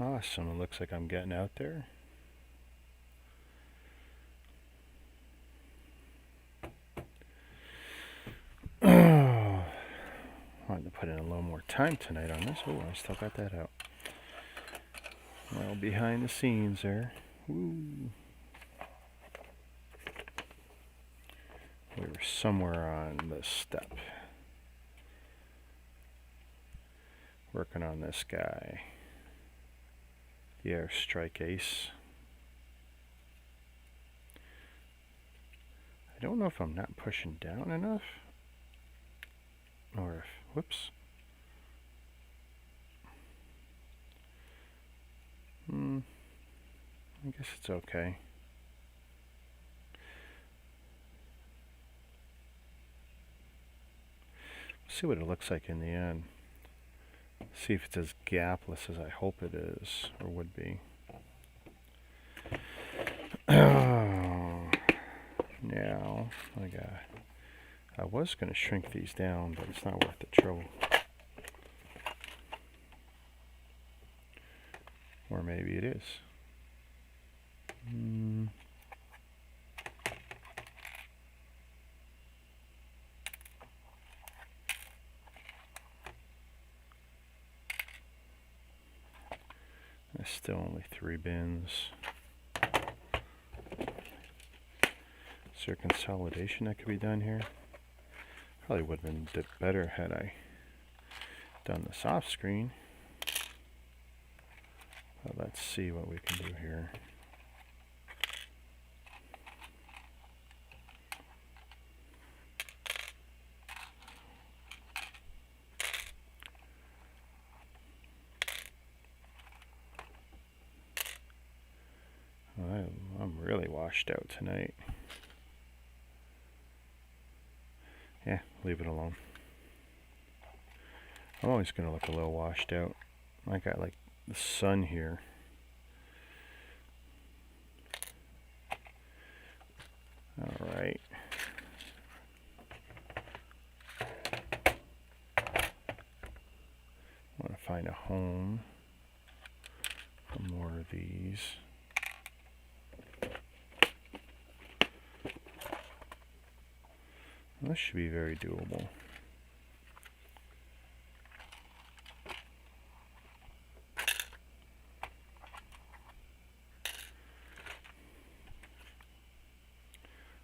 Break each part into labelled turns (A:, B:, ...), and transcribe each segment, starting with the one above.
A: Awesome, it looks like I'm getting out there. Oh, wanted to put in a little more time tonight on this. Oh, I still got that out. Well, behind the scenes there. Woo. We were somewhere on this step. Working on this guy. The Airstrike Ace. I don't know if I'm not pushing down enough. Or if, whoops. I guess it's okay. See what it looks like in the end. See if it's as gapless as I hope it is, or would be. Now, I was going to shrink these down, but it's not worth the trouble. Or maybe it is. There's still only 3 bins. Is there consolidation that could be done here? Probably would have been better had I done this off screen. But let's see what we can do here. I'm really washed out tonight. Yeah, leave it alone. I'm always going to look a little washed out. I got like the sun here. Alright. I want to find a home for more of these. This should be very doable.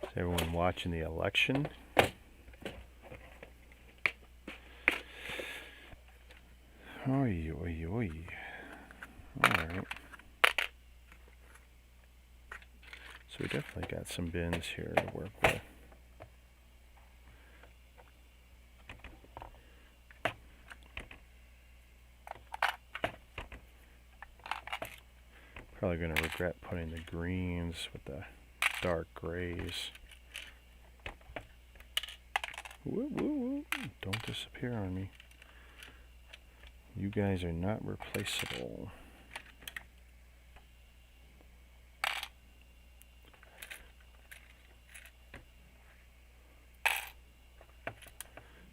A: Is everyone watching the election? Oy, oy, oy. Alright. So we definitely got some bins here to work with. Probably going to regret putting the greens with the dark grays. Woo, woo, woo. Don't disappear on me. You guys are not replaceable.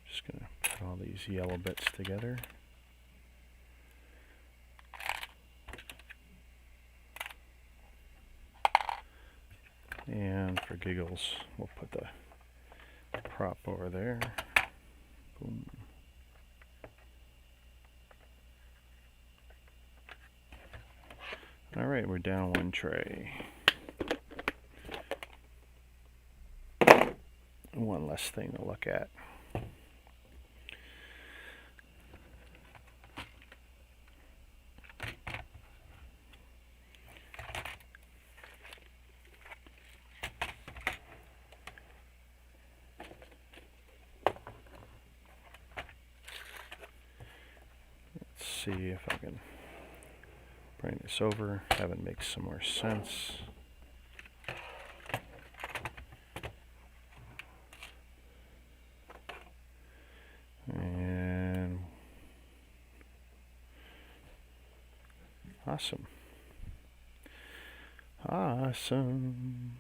A: Just going to put all these yellow bits together. And for giggles, we'll put the prop over there. Boom. Alright, we're down 1 tray. One less thing to look at. See if I can bring this over, have it make some more sense. And awesome. Awesome.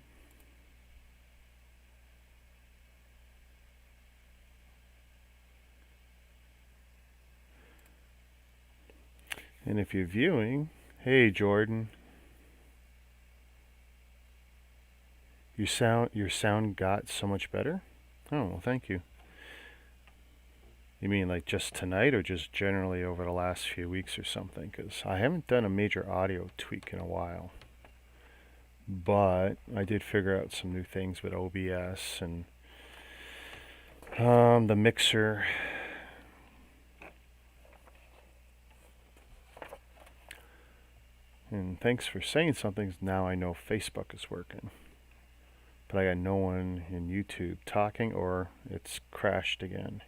A: And if you're viewing, Hey, Jordan. Your sound got so much better? Oh, well, thank you. You mean like just tonight or just generally over the last few weeks or something? Because I haven't done a major audio tweak in a while. But I did figure out some new things with OBS and the mixer. And thanks for saying something. Now I know Facebook is working. But I got no one in YouTube talking, or it's crashed again.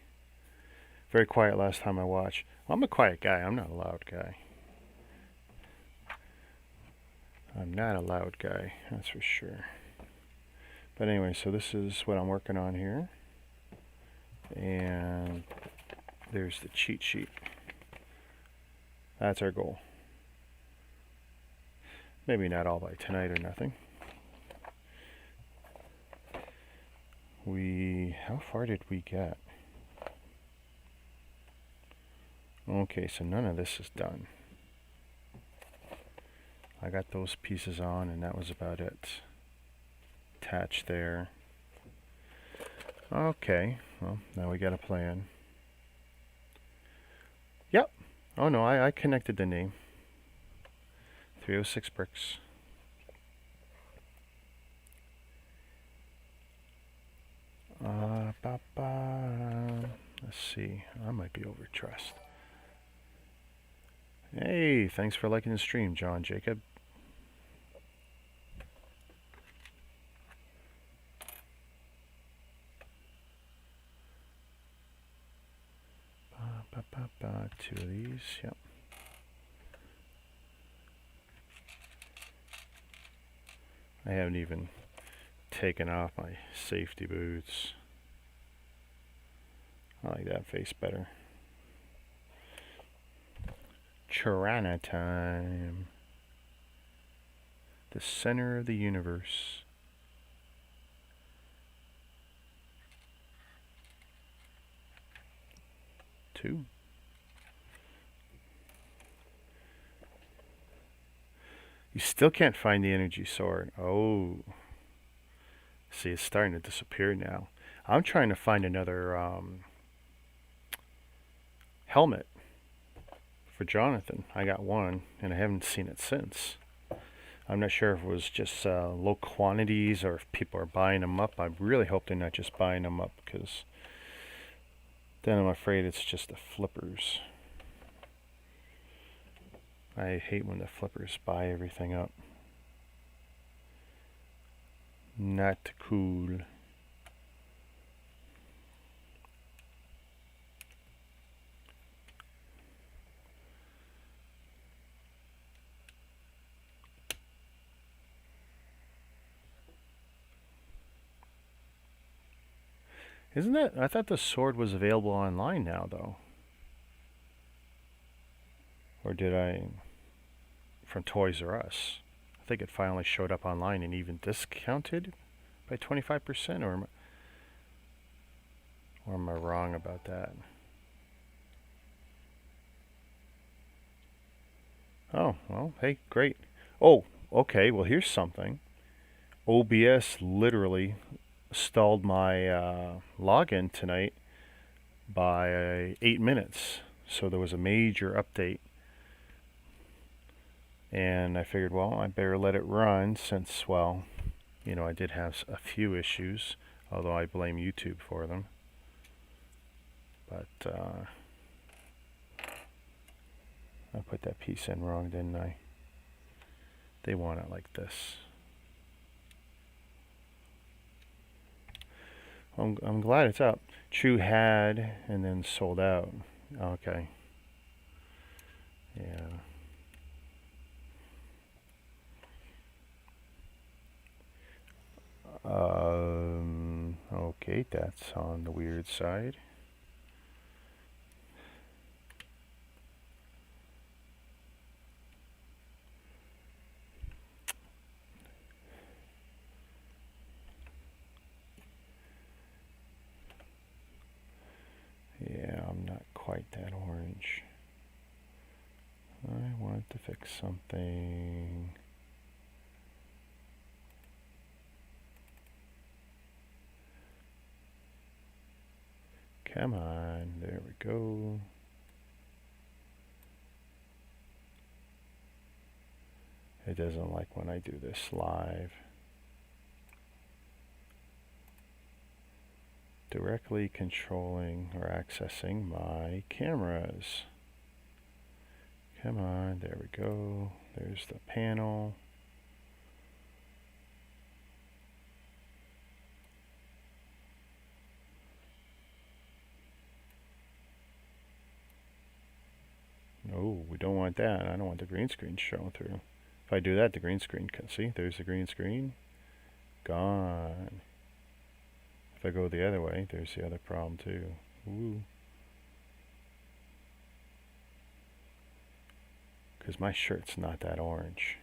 A: Very quiet last time I watched. Well, I'm a quiet guy. I'm not a loud guy. I'm not a loud guy, that's for sure. But anyway, so this is what I'm working on here. And there's the cheat sheet. That's our goal. Maybe not all by tonight or nothing. How far did we get? Okay, so none of this is done. I got those pieces on and that was about it. Attached there. Okay, well, now we got a plan. Yep. Oh no, I connected the name. 306 bricks. Let's see. I might be over trust. Hey, thanks for liking the stream, John Jacob. Two of these, yep. I haven't even taken off my safety boots. I like that face better. Chirana time. The center of the universe. Two. You still can't find the energy sword. Oh. See, it's starting to disappear now. I'm trying to find another helmet for Jonathan. I got one, and I haven't seen it since. I'm not sure if it was just low quantities or if people are buying them up. I really hope they're not just buying them up, because then I'm afraid it's just the flippers. I hate when the flippers buy everything up. Not cool. Isn't that? I thought the sword was available online now, though. Or did I? From Toys R Us. I think it finally showed up online and even discounted by 25%, or am I wrong about that? Oh, well, hey, great. Oh, okay, well, here's something. OBS literally stalled my login tonight by 8 minutes. So there was a major update. And I figured, well, I better let it run since, well, you know, I did have a few issues, although I blame YouTube for them. But I put that piece in wrong, didn't I? They want it like this. I'm glad it's up. True had and then sold out. Okay. Yeah. Okay, that's on the weird side. Yeah, I'm not quite that orange. I want to fix something. Come on, there we go. It doesn't like when I do this live. Directly controlling or accessing my cameras. Come on, there we go. There's the panel. No, we don't want that. I don't want the green screen showing through. If I do that, the green screen can see. There's the green screen. Gone. If I go the other way, there's the other problem too. Ooh. Because my shirt's not that orange.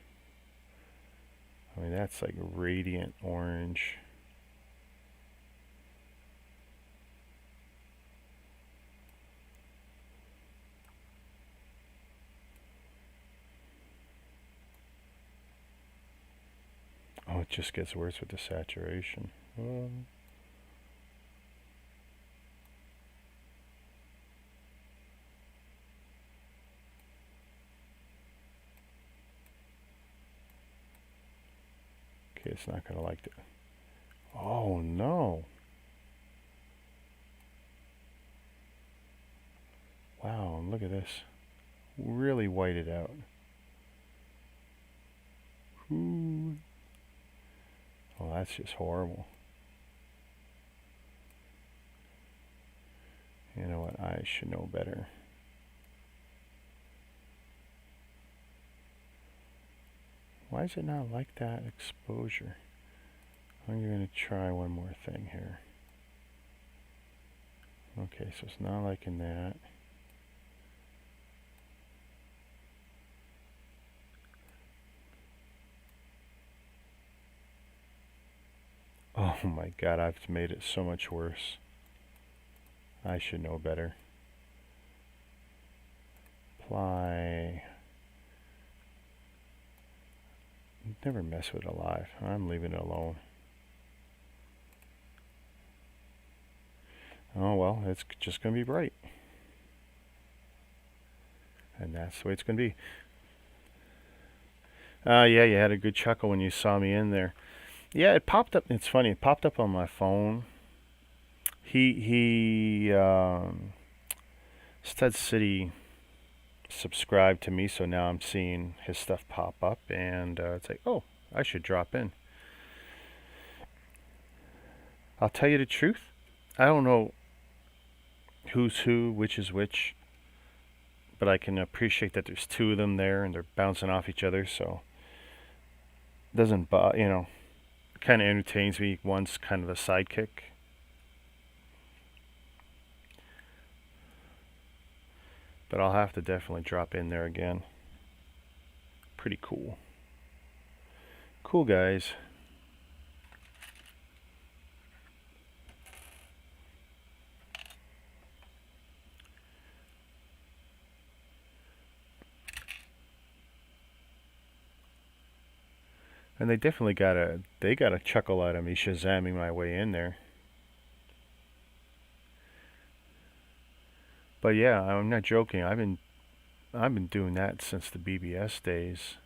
A: I mean, that's like radiant orange. Oh, it just gets worse with the saturation. Okay, it's not gonna like that. Oh no. Wow, look at this. Really whited out. Ooh. Oh, that's just horrible. You know what? I should know better. Why is it not like that exposure? I'm going to try one more thing here. Okay, so it's not liking that. Oh my god, I've made it so much worse. I should know better. Apply. Never mess with it live. I'm leaving it alone. Oh well, it's just going to be bright. And that's the way it's going to be. Yeah, you had a good chuckle when you saw me in there. Yeah, it popped up. It's funny. It popped up on my phone. Stud City subscribed to me, so now I'm seeing his stuff pop up, and it's like, oh, I should drop in. I'll tell you the truth. I don't know who's who, which is which, but I can appreciate that there's two of them there, and they're bouncing off each other, so it doesn't, you know, kind of entertains me. One's kind of a sidekick. But I'll have to definitely drop in there again. Pretty cool. Cool guys. And they definitely got a chuckle out of me shazamming my way in there. But yeah, I'm not joking. I've been doing that since the BBS days.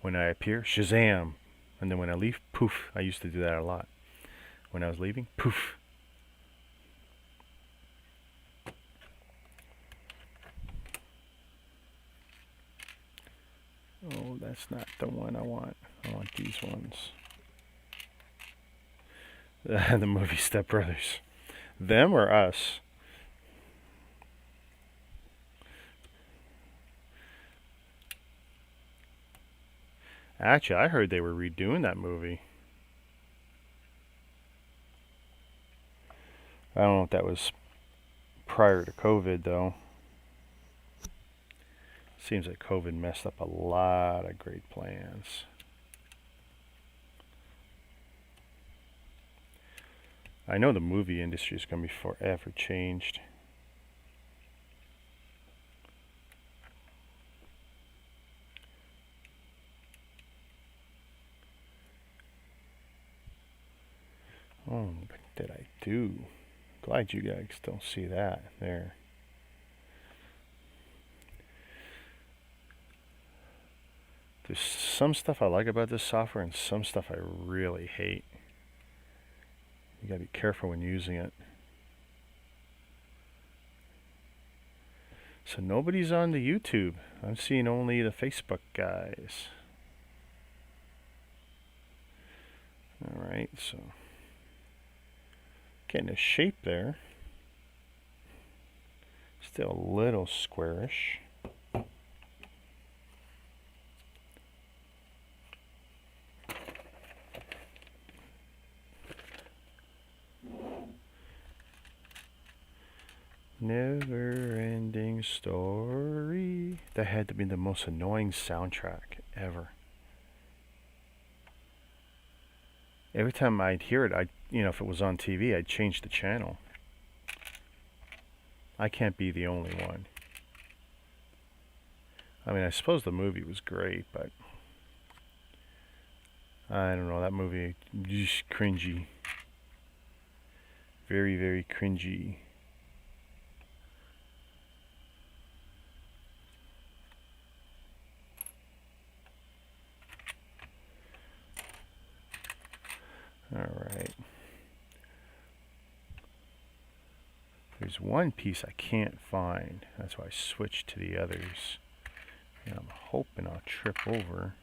A: When I appear, Shazam, and then when I leave, poof. I used to do that a lot. When I was leaving, poof. Oh, that's not the one I want. I want these ones. The movie Step Brothers. Them or us? Actually, I heard they were redoing that movie. I don't know if that was prior to COVID, though. Seems like COVID messed up a lot of great plans. I know the movie industry is going to be forever changed. Oh, what did I do? Glad you guys don't see that there. There's some stuff I like about this software and some stuff I really hate. You gotta be careful when using it. So nobody's on the YouTube. I'm seeing only the Facebook guys. Alright, so getting a shape there. Still a little squarish. Never-ending story. That had to be the most annoying soundtrack ever. Every time I'd hear it, if it was on TV, I'd change the channel. I can't be the only one. I mean, I suppose the movie was great, but I don't know, that movie, just cringy. Very, very cringy. Alright. There's one piece I can't find. That's why I switched to the others. And I'm hoping I'll trip over.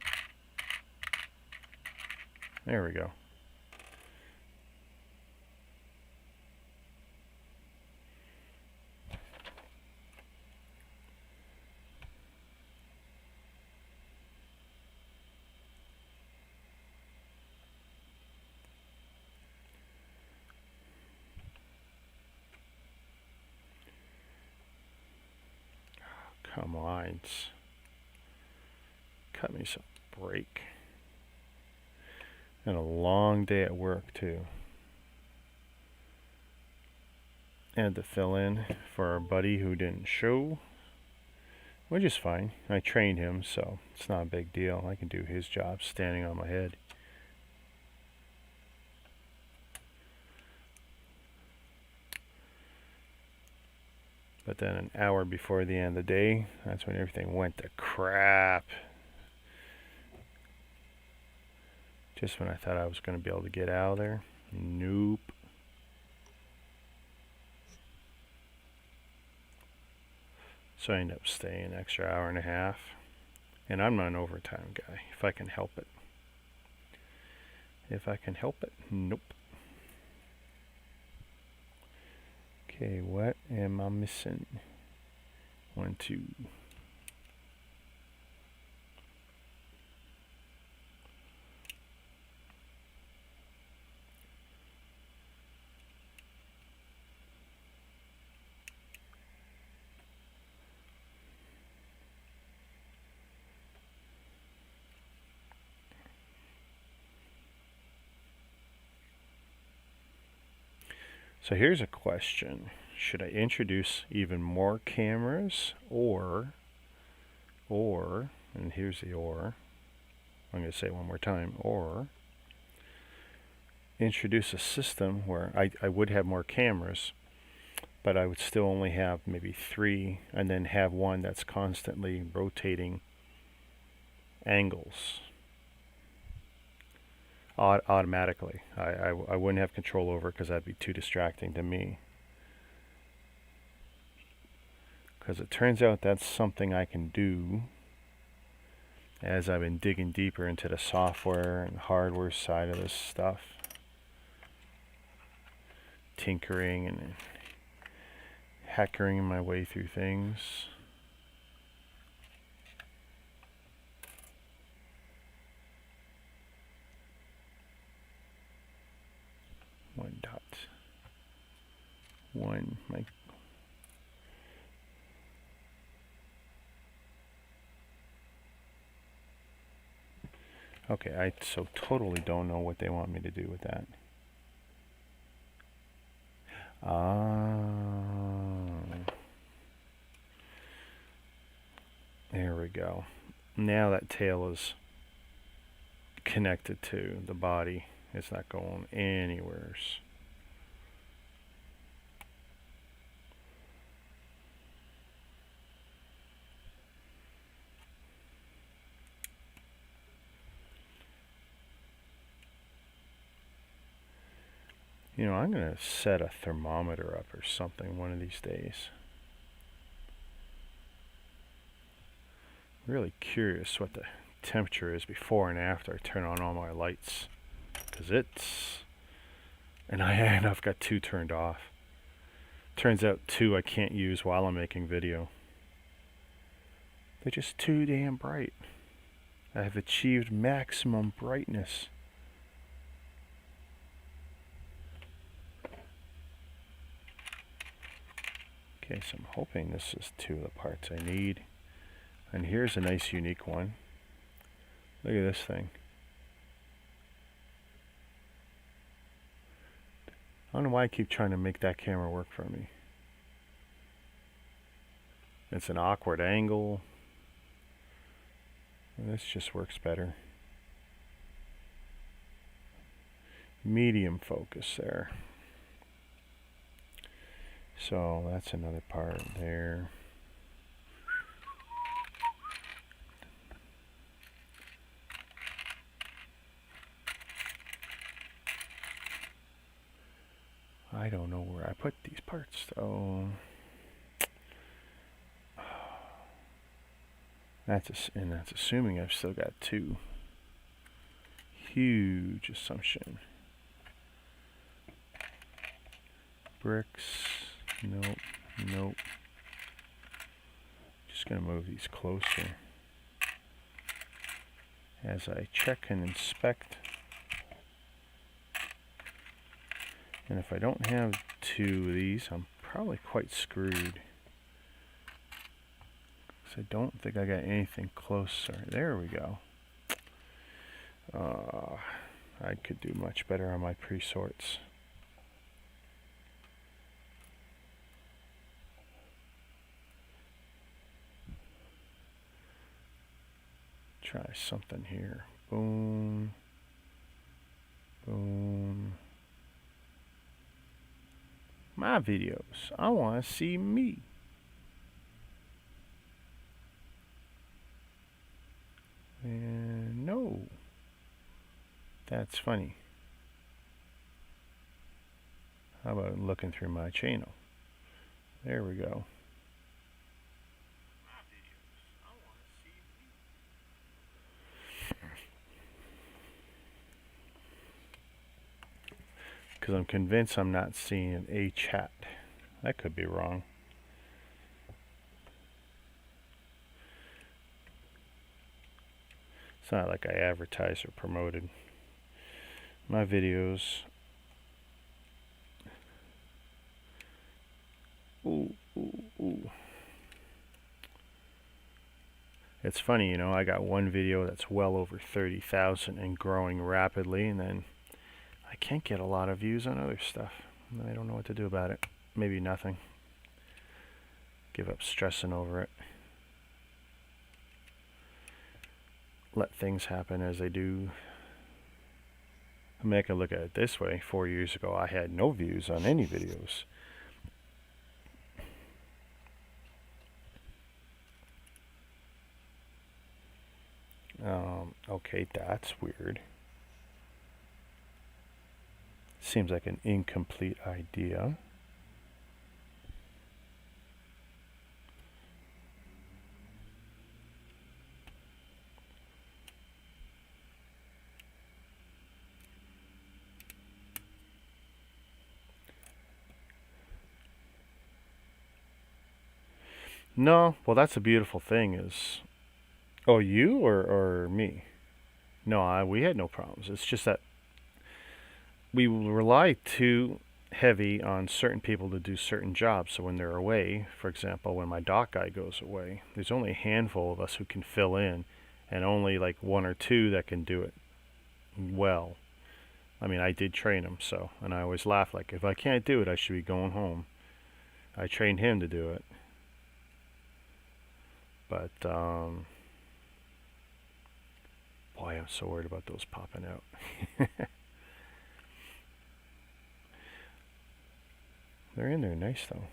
A: There we go. Come on. Cut me some break. And a long day at work too. And to fill in for our buddy who didn't show, which is fine. I trained him, so it's not a big deal. I can do his job standing on my head. But then an hour before the end of the day, that's when everything went to crap. Just when I thought I was going to be able to get out of there. Nope. So I ended up staying an extra hour and a half. And I'm not an overtime guy, if I can help it. If I can help it, nope. Okay, what am I missing? 1, 2. So here's a question. Should I introduce even more cameras or, and here's the or, I'm going to say it one more time, or introduce a system where I would have more cameras, but I would still only have maybe 3, and then have one that's constantly rotating angles automatically. I wouldn't have control over it because that'd be too distracting to me. Because it turns out that's something I can do as I've been digging deeper into the software and hardware side of this stuff. Tinkering and hackering my way through things. One. Okay, I so totally don't know what they want me to do with that. There we go. Now that tail is connected to the body, It's not going anywhere. You know, I'm going to set a thermometer up or something one of these days. Really curious what the temperature is before and after I turn on all my lights. Because it's... And I've got 2 turned off. Turns out 2 I can't use while I'm making video. They're just too damn bright. I have achieved maximum brightness. Okay, so I'm hoping this is 2 of the parts I need. And here's a nice unique one. Look at this thing. I don't know why I keep trying to make that camera work for me. It's an awkward angle. And this just works better. Medium focus there. So that's another part there. I don't know where I put these parts though. That's assuming I've still got 2. Huge assumption. Bricks. Nope. Nope. Just gonna move these closer as I check and inspect. And if I don't have 2 of these, I'm probably quite screwed. I don't think I got anything closer. There we go. I could do much better on my pre-sorts. Try something here. Boom. Boom. My videos. I want to see me. And no. That's funny. How about looking through my channel? There we go. Because I'm convinced I'm not seeing a chat. That could be wrong. It's not like I advertised or promoted my videos. Ooh, ooh, ooh. It's funny, you know, I got one video that's well over 30,000 and growing rapidly, and then I can't get a lot of views on other stuff. I don't know what to do about it. Maybe nothing. Give up stressing over it. Let things happen as they do. I mean, I can look at it this way. 4 years ago, I had no views on any videos. Okay, that's weird. Seems like an incomplete idea. No, well, that's a beautiful thing is... Oh, you or me? No, we had no problems. It's just that we rely too heavy on certain people to do certain jobs. So when they're away, for example, when my dock guy goes away, there's only a handful of us who can fill in, and only like 1 or 2 that can do it well. I mean, I did train him, so, and I always laugh like, if I can't do it, I should be going home. I trained him to do it. But, boy, I'm so worried about those popping out. They're in there nice though.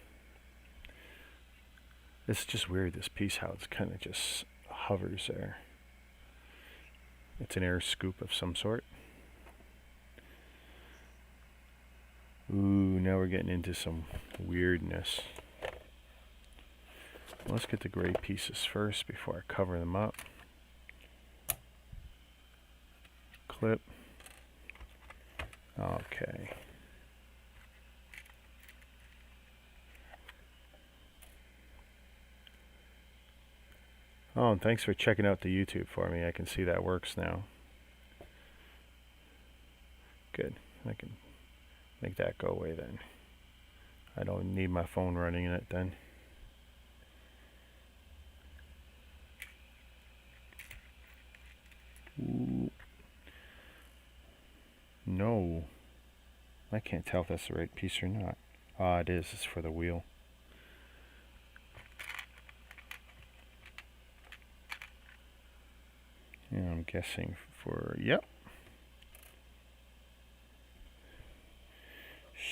A: It's just weird, this piece, how it's kind of just hovers there. It's an air scoop of some sort. Ooh, now we're getting into some weirdness. Let's get the gray pieces first before I cover them up. Clip. Okay. Oh, and thanks for checking out the YouTube for me. I can see that works now. Good. I can make that go away then. I don't need my phone running in it then. Ooh. No. I can't tell if that's the right piece or not. Ah, it is. It's for the wheel. Yeah, I'm guessing for, yep.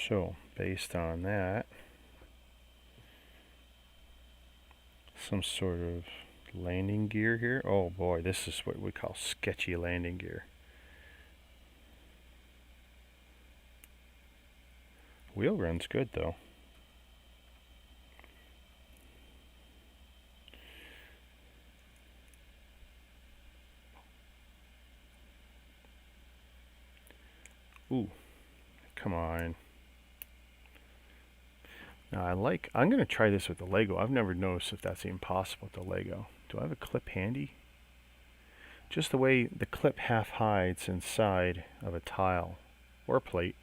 A: So, based on that, some sort of landing gear here. Oh boy, this is what we call sketchy landing gear. Wheel run's good though. Ooh, come on. Now I'm going to try this with the Lego. I've never noticed if that's even possible with the Lego. Do I have a clip handy? Just the way the clip half hides inside of a tile or plate.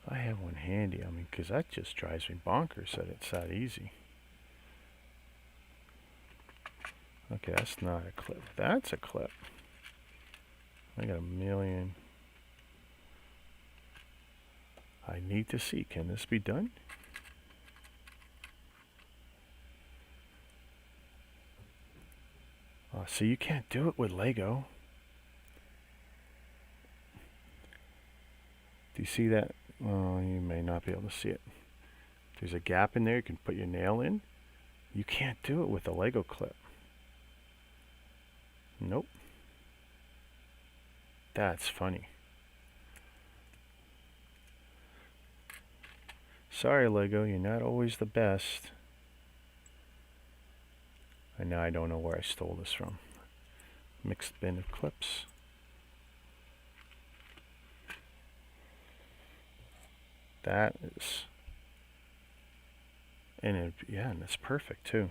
A: I have one handy, I mean, because that just drives me bonkers that it's that easy. Okay, that's not a clip. That's a clip. I got a million. I need to see, can this be done? See, you can't do it with Lego. Do you see that? Well, you may not be able to see it. There's a gap in there you can put your nail in. You can't do it with a Lego clip. Nope. That's funny. Sorry, Lego, you're not always the best. And now I don't know where I stole this from. Mixed bin of clips. That is, and it's perfect too.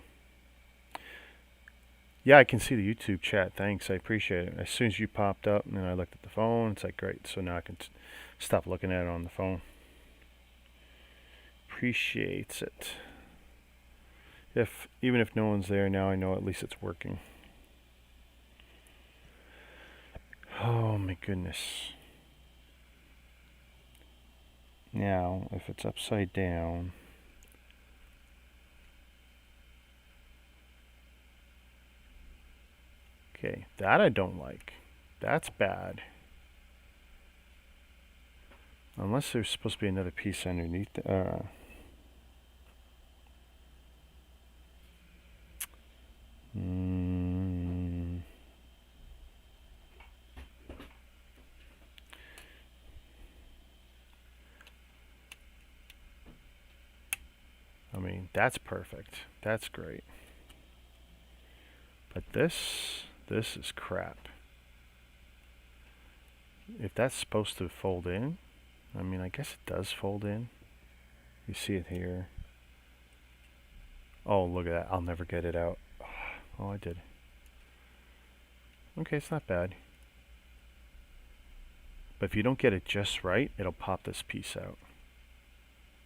A: Yeah, I can see the YouTube chat. Thanks, I appreciate it. As soon as you popped up, and then I looked at the phone, it's like great. So now I can stop looking at it on the phone. Appreciates it. Even if no one's there now, I know at least it's working. Oh my goodness. Now, if it's upside down, okay, that I don't like. That's bad. Unless there's supposed to be another piece underneath. I mean, that's perfect. That's great. But this is crap. If that's supposed to fold in, I mean, I guess it does fold in. You see it here. Oh, look at that. I'll never get it out. Oh, I did. Okay, it's not bad. But if you don't get it just right, it'll pop this piece out.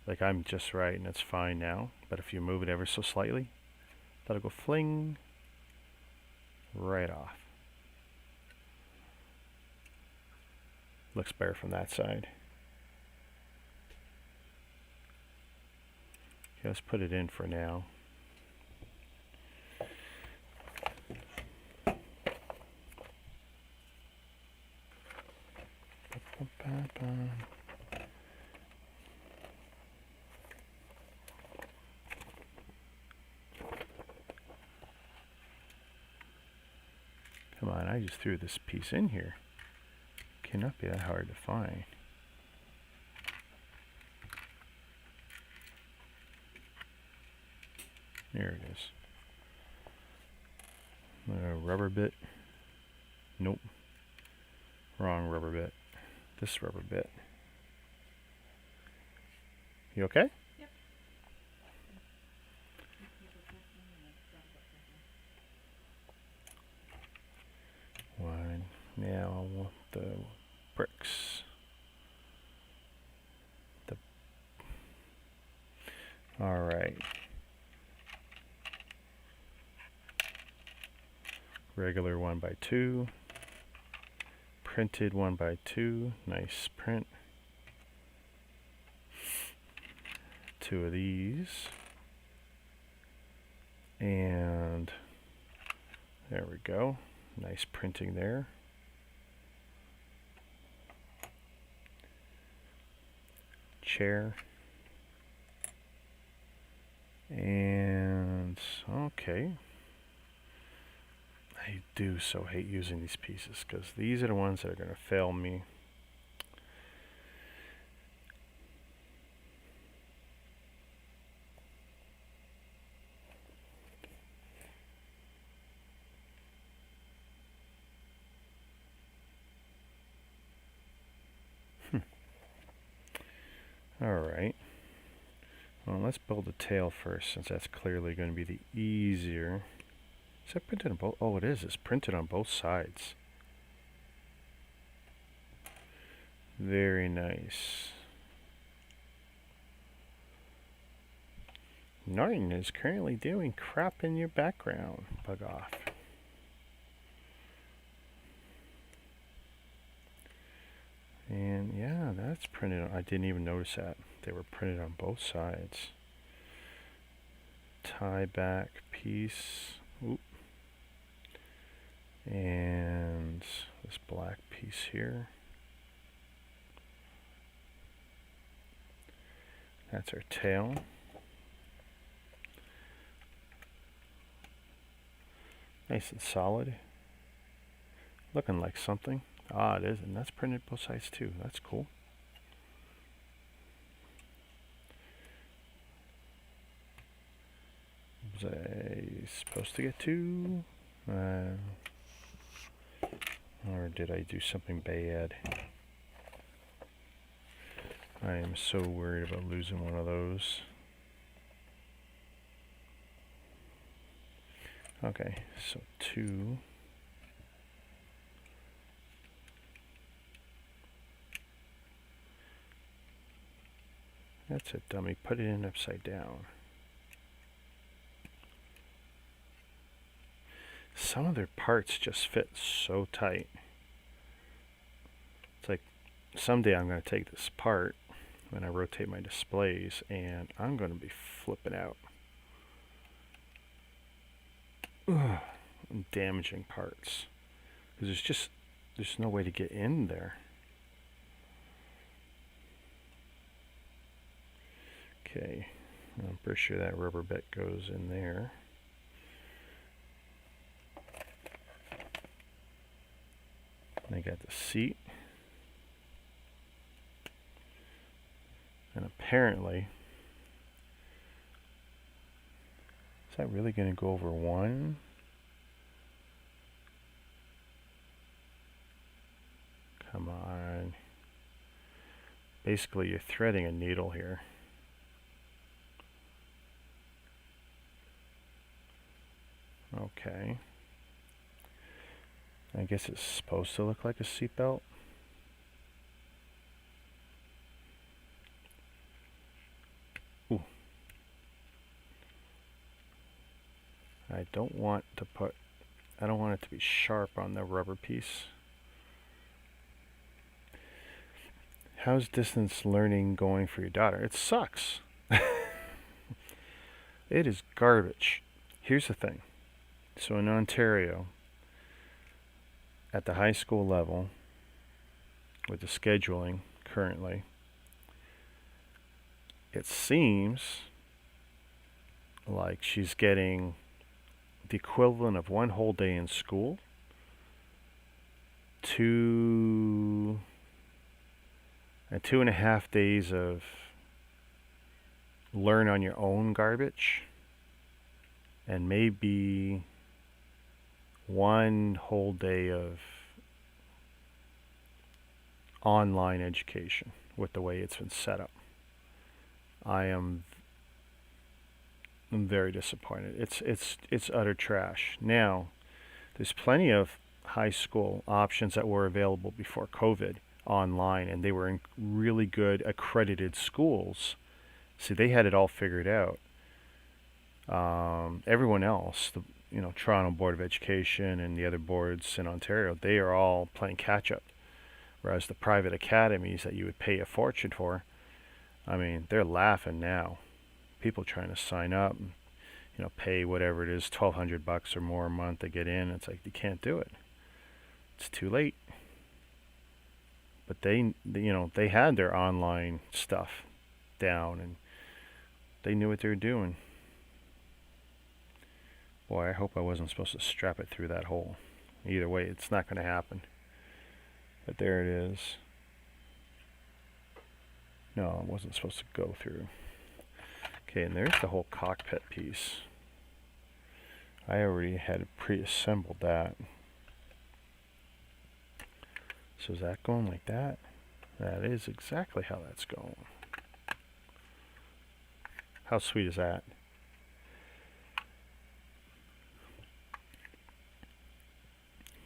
A: Like I'm just right and it's fine now. But if you move it ever so slightly, that'll go fling right off. Looks better from that side. Okay, let's put it in for now. on, I just threw this piece in here. Cannot be that hard to find. There it is. Rubber bit. Nope. Wrong rubber bit. This rubber bit. You okay?
B: Yep.
A: One. Now I want the bricks. All right. Regular 1x2. Printed 1x2. Nice print. 2 of these. And there we go. Nice printing there. Chair. And okay. I do so hate using these pieces because these are the ones that are going to fail me. Alright. Well, let's build the tail first, since that's clearly going to be the easier. Is that printed on both? Oh, it is. It's printed on both sides. Very nice. Norton is currently doing crap in your background. Bug off. And yeah, that's printed on. I didn't even notice that. They were printed on both sides. Tie back piece. Oop. And this black piece here. That's our tail. Nice and solid. Looking like something. Ah, it is, and that's printed both sides too. That's cool. Was I supposed to get two? Or did I do something bad? I am so worried about losing one of those. Okay, so 2. That's it, dummy. Put it in upside down. Some of their parts just fit so tight. It's like someday I'm going to take this apart when I rotate my displays and I'm going to be flipping out. Ugh, damaging parts. Because there's no way to get in there. Okay, I'm pretty sure that rubber bit goes in there. And I got the seat. And apparently, is that really going to go over 1? Come on. Basically, you're threading a needle here. Okay. I guess it's supposed to look like a seatbelt. Ooh. I don't want it to be sharp on the rubber piece. How's distance learning going for your daughter? It sucks. It is garbage. Here's the thing. So in Ontario, at the high school level, with the scheduling currently, it seems like she's getting the equivalent of 1 whole day in school 2.5 days of learn on your own garbage, and maybe 1 whole day of online education with the way it's been set up. I'm very disappointed. It's utter trash. Now, there's plenty of high school options that were available before COVID online, and they were in really good accredited schools. See, they had it all figured out. Everyone else, the Toronto Board of Education and the other boards in Ontario, they are all playing catch up. Whereas the private academies that you would pay a fortune for, I mean, they're laughing now. People trying to sign up and, pay whatever it is, $1,200 or more a month to get in. It's like, you can't do it. It's too late. But they had their online stuff down, and they knew what they were doing. Boy, I hope I wasn't supposed to strap it through that hole. Either way, it's not going to happen. But there it is. No, it wasn't supposed to go through. Okay, and there's the whole cockpit piece. I already had pre-assembled that. So is that going like that? That is exactly how that's going. How sweet is that?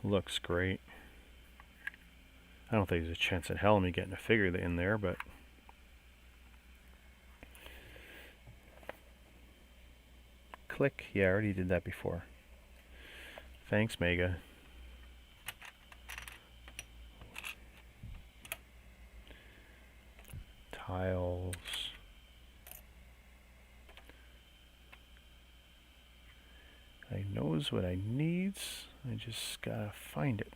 A: Looks great. I don't think there's a chance in hell of me getting a figure in there, but click. Yeah, I already did that before. Thanks, Mega. Tiles. I knows what I needs. I just gotta find it.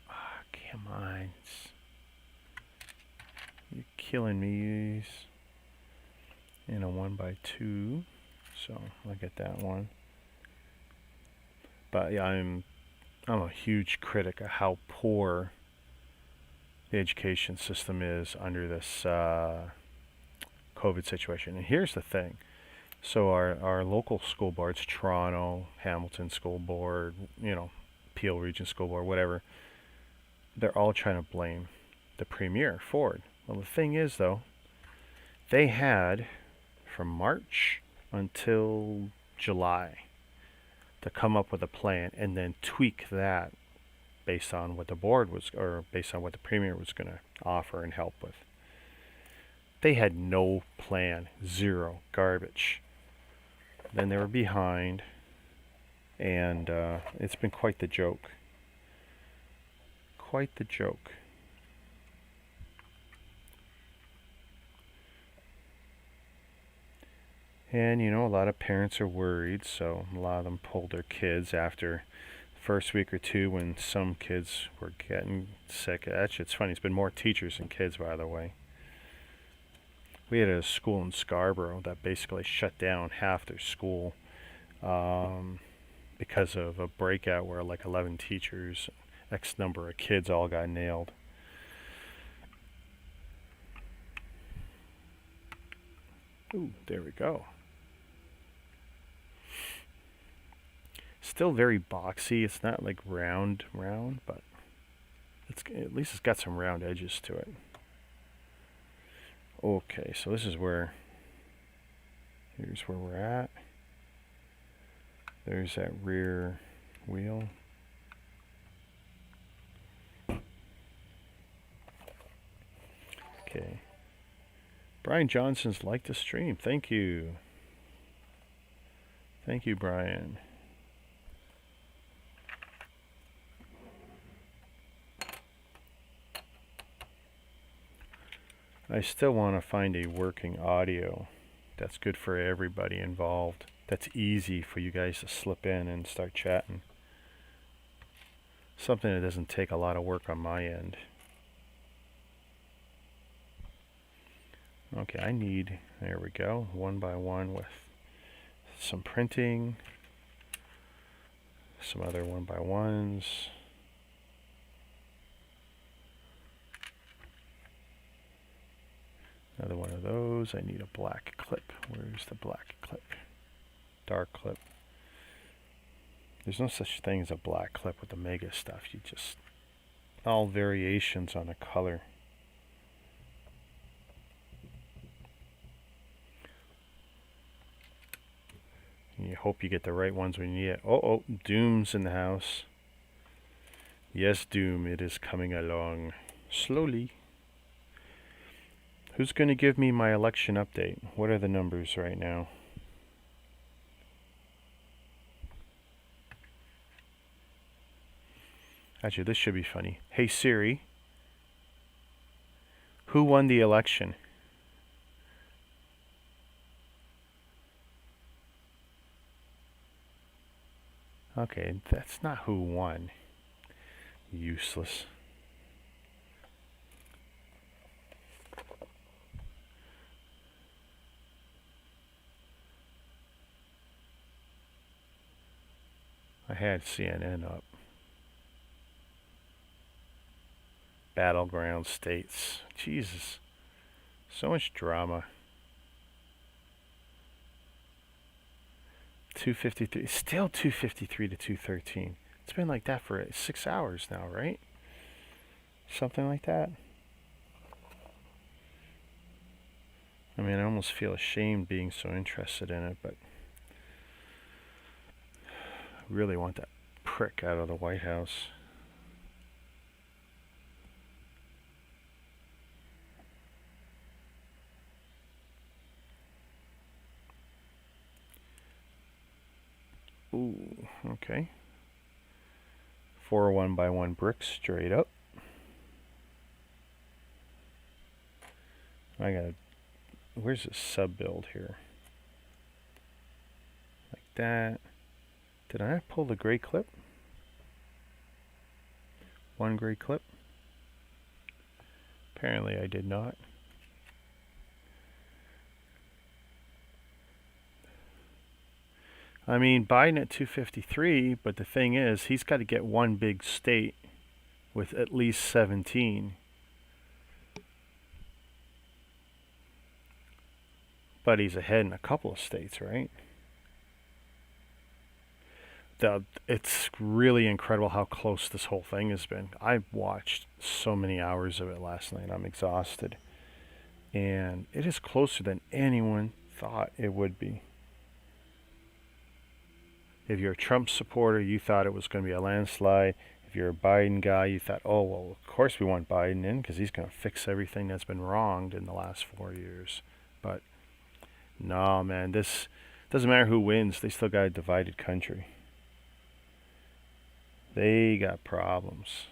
A: Ah, come on. You're killing me. In a 1x2, so I'll get that one. But yeah, I'm a huge critic of how poor the education system is under this COVID situation. And here's the thing. So our local school boards, Toronto, Hamilton School Board, Peel Region School Board, whatever, they're all trying to blame the Premier, Ford. Well, the thing is, though, they had from March until July to come up with a plan and then tweak that based on what the board was, or based on what the Premier was going to offer and help with. They had no plan, zero, garbage. Then they were behind, and it's been quite the joke. Quite the joke. And a lot of parents are worried, so a lot of them pulled their kids after the first week or two when some kids were getting sick. Actually, it's funny, it's been more teachers than kids, by the way. We had a school in Scarborough that basically shut down half their school because of a breakout where like 11 teachers, X number of kids all got nailed. Ooh, there we go. Still very boxy. It's not like round, but at least it's got some round edges to it. Okay, so this is here's where we're at. There's that rear wheel. Okay. Brian Johnson's liked the stream. Thank you. Thank you, Brian. I still want to find a working audio that's good for everybody involved. That's easy for you guys to slip in and start chatting. Something that doesn't take a lot of work on my end. Okay, I need, there we go, 1x1 with some printing, Some other 1x1s. Another one of those. I need a black clip. Where's the black clip? Dark clip. There's no such thing as a black clip with the mega stuff. You just, all variations on a color. And you hope you get the right ones when you need it. Oh, Doom's in the house. Yes, Doom, it is coming along slowly. Who's going to give me my election update? What are the numbers right now? Actually, this should be funny. Hey Siri, who won the election? Okay, that's not who won. Useless. I had CNN up. Battleground states. Jesus. So much drama. 253. Still 253 to 213. It's been like that for 6 hours now, right? Something like that. I mean, I almost feel ashamed being so interested in it, but I really want that prick out of the White House. Ooh, okay. 4 1x1 bricks straight up. I gotta, where's the sub build here? Like that. Did I pull the gray clip? One gray clip? Apparently I did not. I mean, Biden at 253, but the thing is, he's got to get one big state with at least 17. But he's ahead in a couple of states, right? It's really incredible how close this whole thing has been. I watched so many hours of it last night. I'm exhausted. And it is closer than anyone thought it would be. If you're a Trump supporter, you thought it was going to be a landslide. If you're a Biden guy, you thought, oh, well, of course we want Biden in because he's going to fix everything that's been wronged in the last 4 years. But no, man, this doesn't matter who wins. They still got a divided country. They got problems.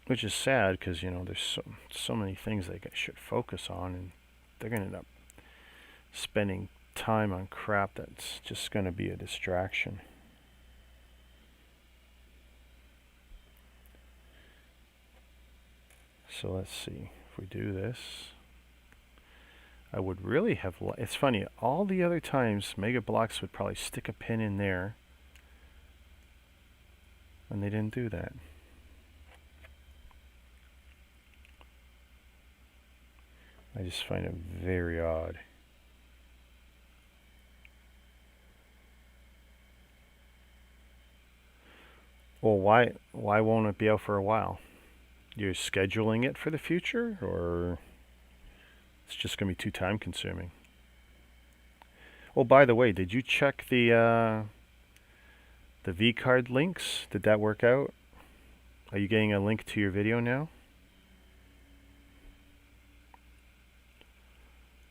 A: Which is sad because, you know, there's so many things they should focus on, and they're going to end up spending time on crap that's just going to be a distraction. So let's see. If we do this, I would really have... It's funny, all the other times Mega Bloks would probably stick a pin in there, and they didn't do that. I just find it very odd. Well, why won't it be out for a while? You're scheduling it for the future, or it's just going to be too time consuming? Oh, by the way, did you check the V-card links? Did that work out? Are you getting a link to your video now?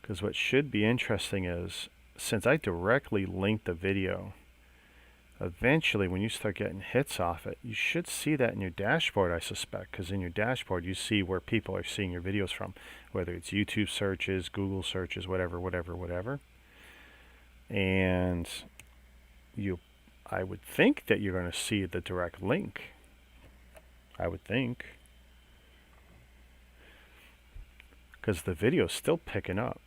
A: Because what should be interesting is, since I directly linked the video, eventually when you start getting hits off it, you should see that in your dashboard, I suspect, because in your dashboard you see where people are seeing your videos from, whether it's YouTube searches, Google searches, whatever. And I would think that you're going to see the direct link. I would think. because the video's still picking up.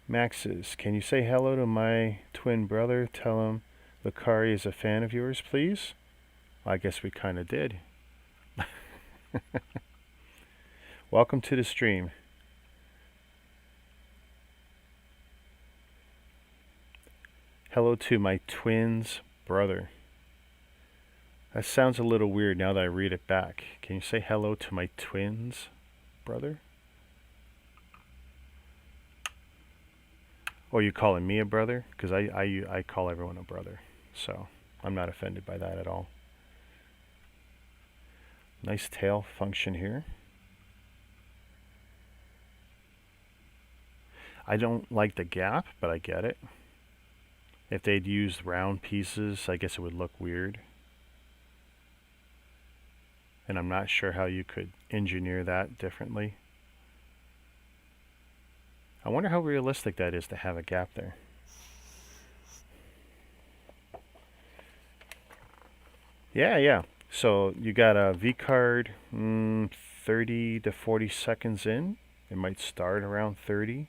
A: Max's, can you say hello to my twin brother? Tell him Lucari is a fan of yours, please. Well, I guess we kind of did. Welcome to the stream. Hello to my twin's brother. That sounds a little weird now that I read it back. Can you say hello to my twin's brother? Or you calling me a brother? Because I call everyone a brother. So I'm not offended by that at all. Nice tail function here. I don't like the gap, but I get it. If they'd used round pieces, I guess it would look weird. And I'm not sure how you could engineer that differently. I wonder how realistic that is to have a gap there. Yeah. So you got a V card 30 to 40 seconds in. It might start around 30.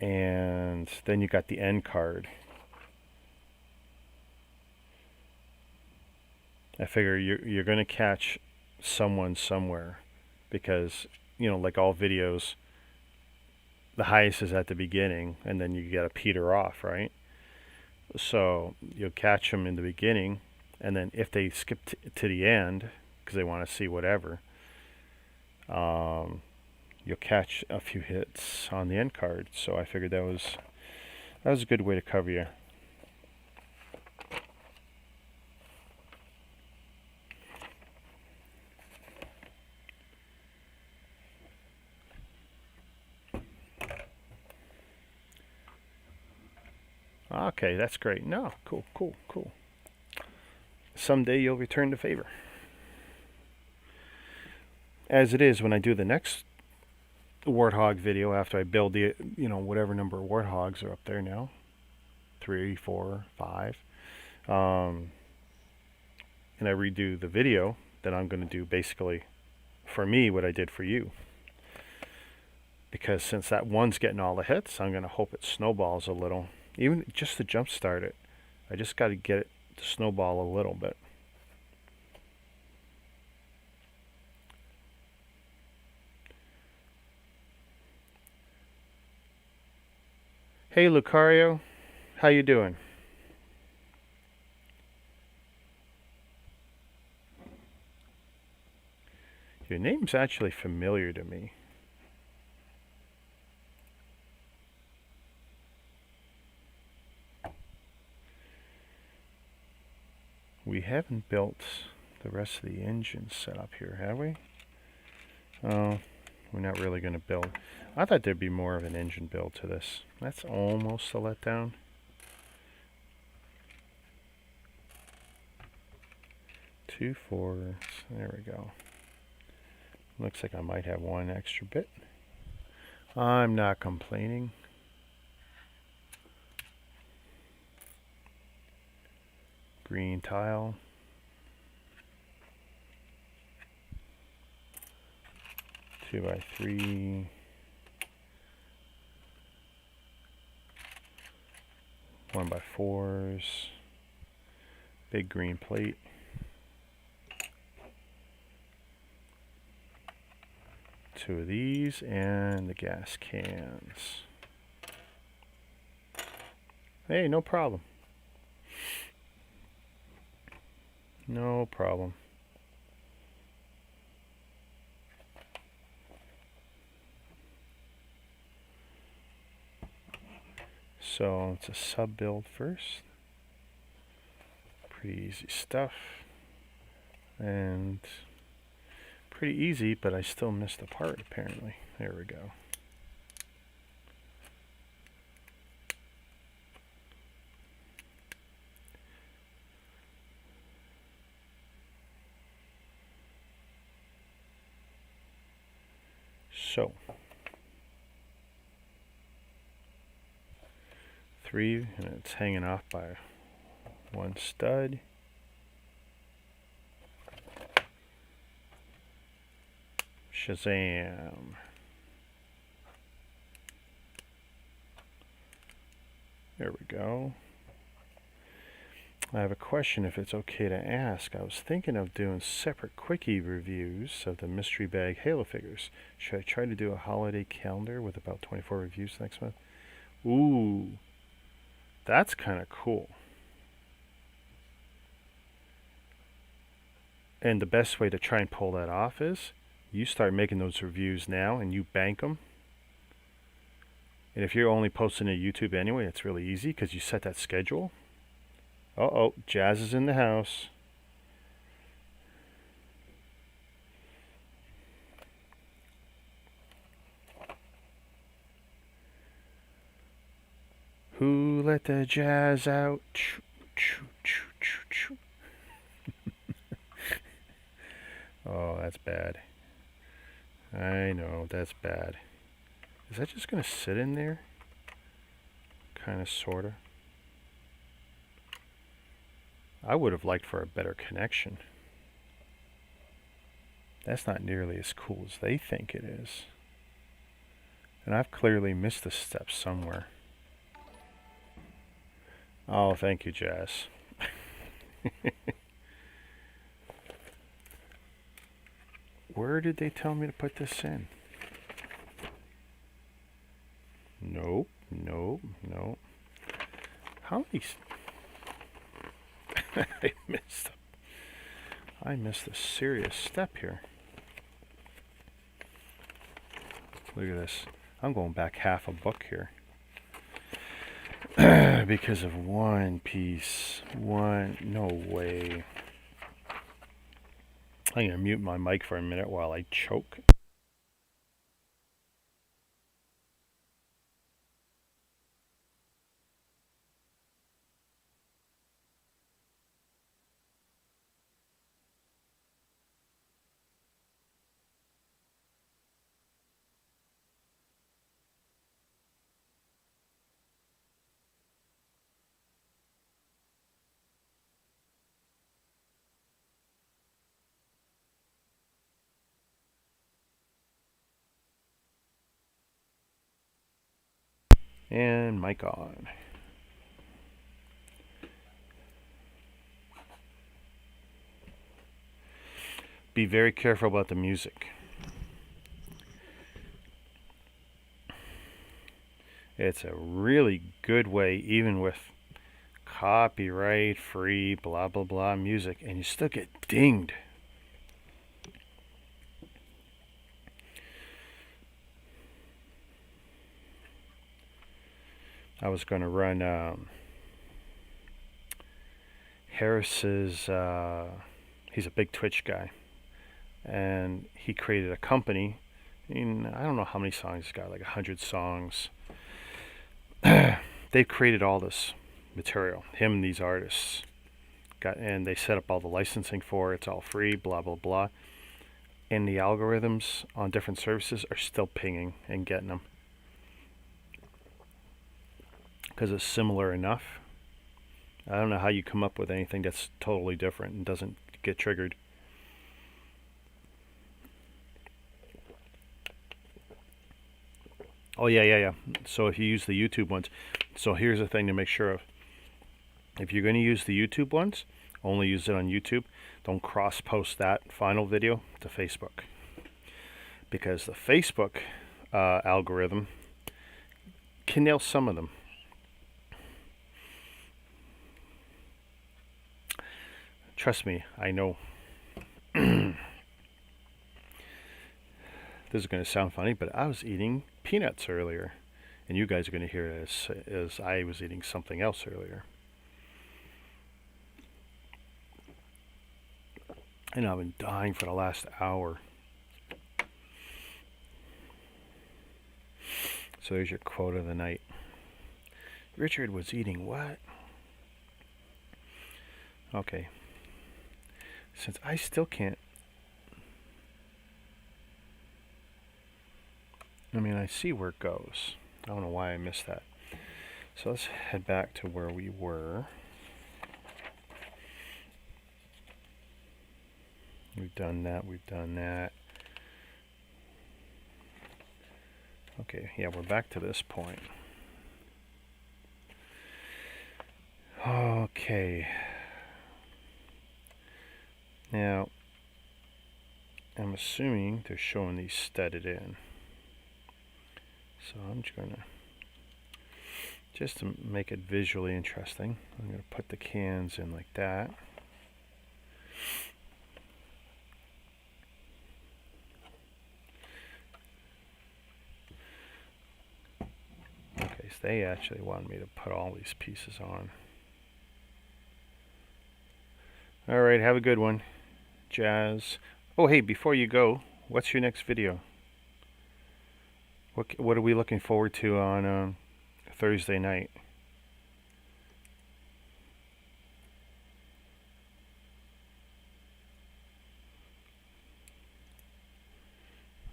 A: And then you got the end card. I figure you're going to catch someone somewhere because, you know, like all videos, the highest is at the beginning and then you got to peter off, right? So you'll catch them in the beginning, and then if they skip to the end because they want to see whatever, you'll catch a few hits on the end card. So I figured that was a good way to cover you. Okay, that's great. No, cool. Someday you'll return the favor. As it is, when I do the next warthog video after I build the, you know, whatever number of warthogs are up there now, 3, 4, 5, and I redo the video, then I'm going to do basically for me what I did for you. Because since that one's getting all the hits, I'm going to hope it snowballs a little. Even just to jump start it, I just got to get it to snowball a little bit. Hey Lucario, how you doing? Your name's actually familiar to me. We haven't built the rest of the engine setup here, have we? Oh, we're not really going to build. I thought there'd be more of an engine build to this. That's almost a letdown. Two fours. There we go. Looks like I might have one extra bit. I'm not complaining. Green tile. Two by three. One by fours. Big green plate. Two of these and the gas cans. Hey, no problem. No problem. So it's a sub build first. Pretty easy stuff. And pretty easy, but I still missed a part apparently. There we go. So, 3, and it's hanging off by one stud. Shazam. There we go. I have a question if it's okay to ask. I was thinking of doing separate quickie reviews of the mystery bag Halo figures. Should I try to do a holiday calendar with about 24 reviews next month? Ooh, that's kind of cool. And the best way to try and pull that off is you start making those reviews now and you bank them. And if you're only posting to YouTube anyway, it's really easy because you set that schedule. Uh-oh, Jazz is in the house. Who let the jazz out? Choo, choo, choo, choo, choo. Oh, that's bad. I know, that's bad. Is that just going to sit in there? Kind of, sort of. I would have liked for a better connection. That's not nearly as cool as they think it is. And I've clearly missed a step somewhere. Oh, thank you, Jazz. Where did they tell me to put this in? Nope, nope, nope. How many... I missed a serious step here. Look at this. I'm going back half a book here. Because of one piece. No way. I'm going to mute my mic for a minute while I choke. And mic on. Be very careful about the music. It's a really good way, even with copyright free blah blah blah music, and you still get dinged. I was going to run Harris's, he's a big Twitch guy, and he created a company. And I don't know how many songs he's got, like 100 songs. They've created all this material, him and these artists, and they set up all the licensing for it. It's all free, blah blah blah. And the algorithms on different services are still pinging and getting them because it's similar enough. I don't know how you come up with anything that's totally different and doesn't get triggered. Oh yeah. So if you use the YouTube ones, so here's the thing to make sure of. If you're going to use the YouTube ones, only use it on YouTube. Don't cross-post that final video to Facebook, because the Facebook algorithm can nail some of them. Trust me, I know. This is going to sound funny, but I was eating peanuts earlier, and you guys are going to hear it as I was eating something else earlier. And I've been dying for the last hour. So there's your quote of the night. Richard was eating what? Okay. Since I still can't... I mean, I see where it goes. I don't know why I missed that. So let's head back to where we were. We've done that. Okay, yeah, we're back to this point. Okay. Now, I'm assuming they're showing these studded in. So I'm just going to, just to make it visually interesting, I'm going to put the cans in like that. Okay, so they actually wanted me to put all these pieces on. Alright, have a good one, Jazz. Oh, hey, before you go, what's your next video? What are we looking forward to on Thursday night?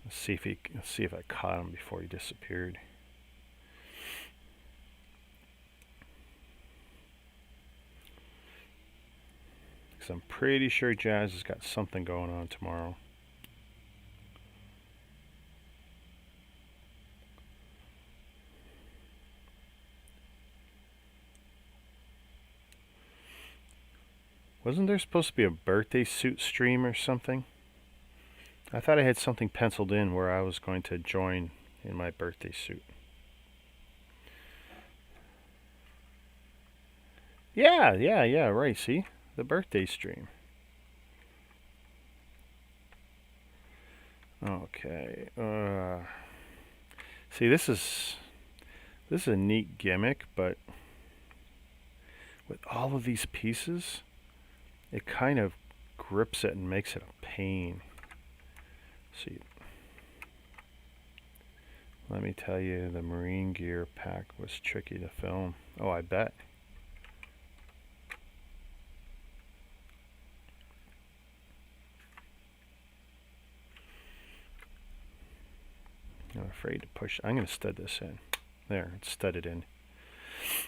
A: Let's see if I caught him before he disappeared. Because I'm pretty sure Jazz has got something going on tomorrow. Wasn't there supposed to be a birthday suit stream or something? I thought I had something penciled in where I was going to join in my birthday suit. Yeah, right, see? The birthday stream. Okay. See, this is a neat gimmick, but with all of these pieces, it kind of grips it and makes it a pain. See, let me tell you, the marine gear pack was tricky to film. Oh, I bet. I'm afraid to push. I'm going to stud this in. There, it's studded in.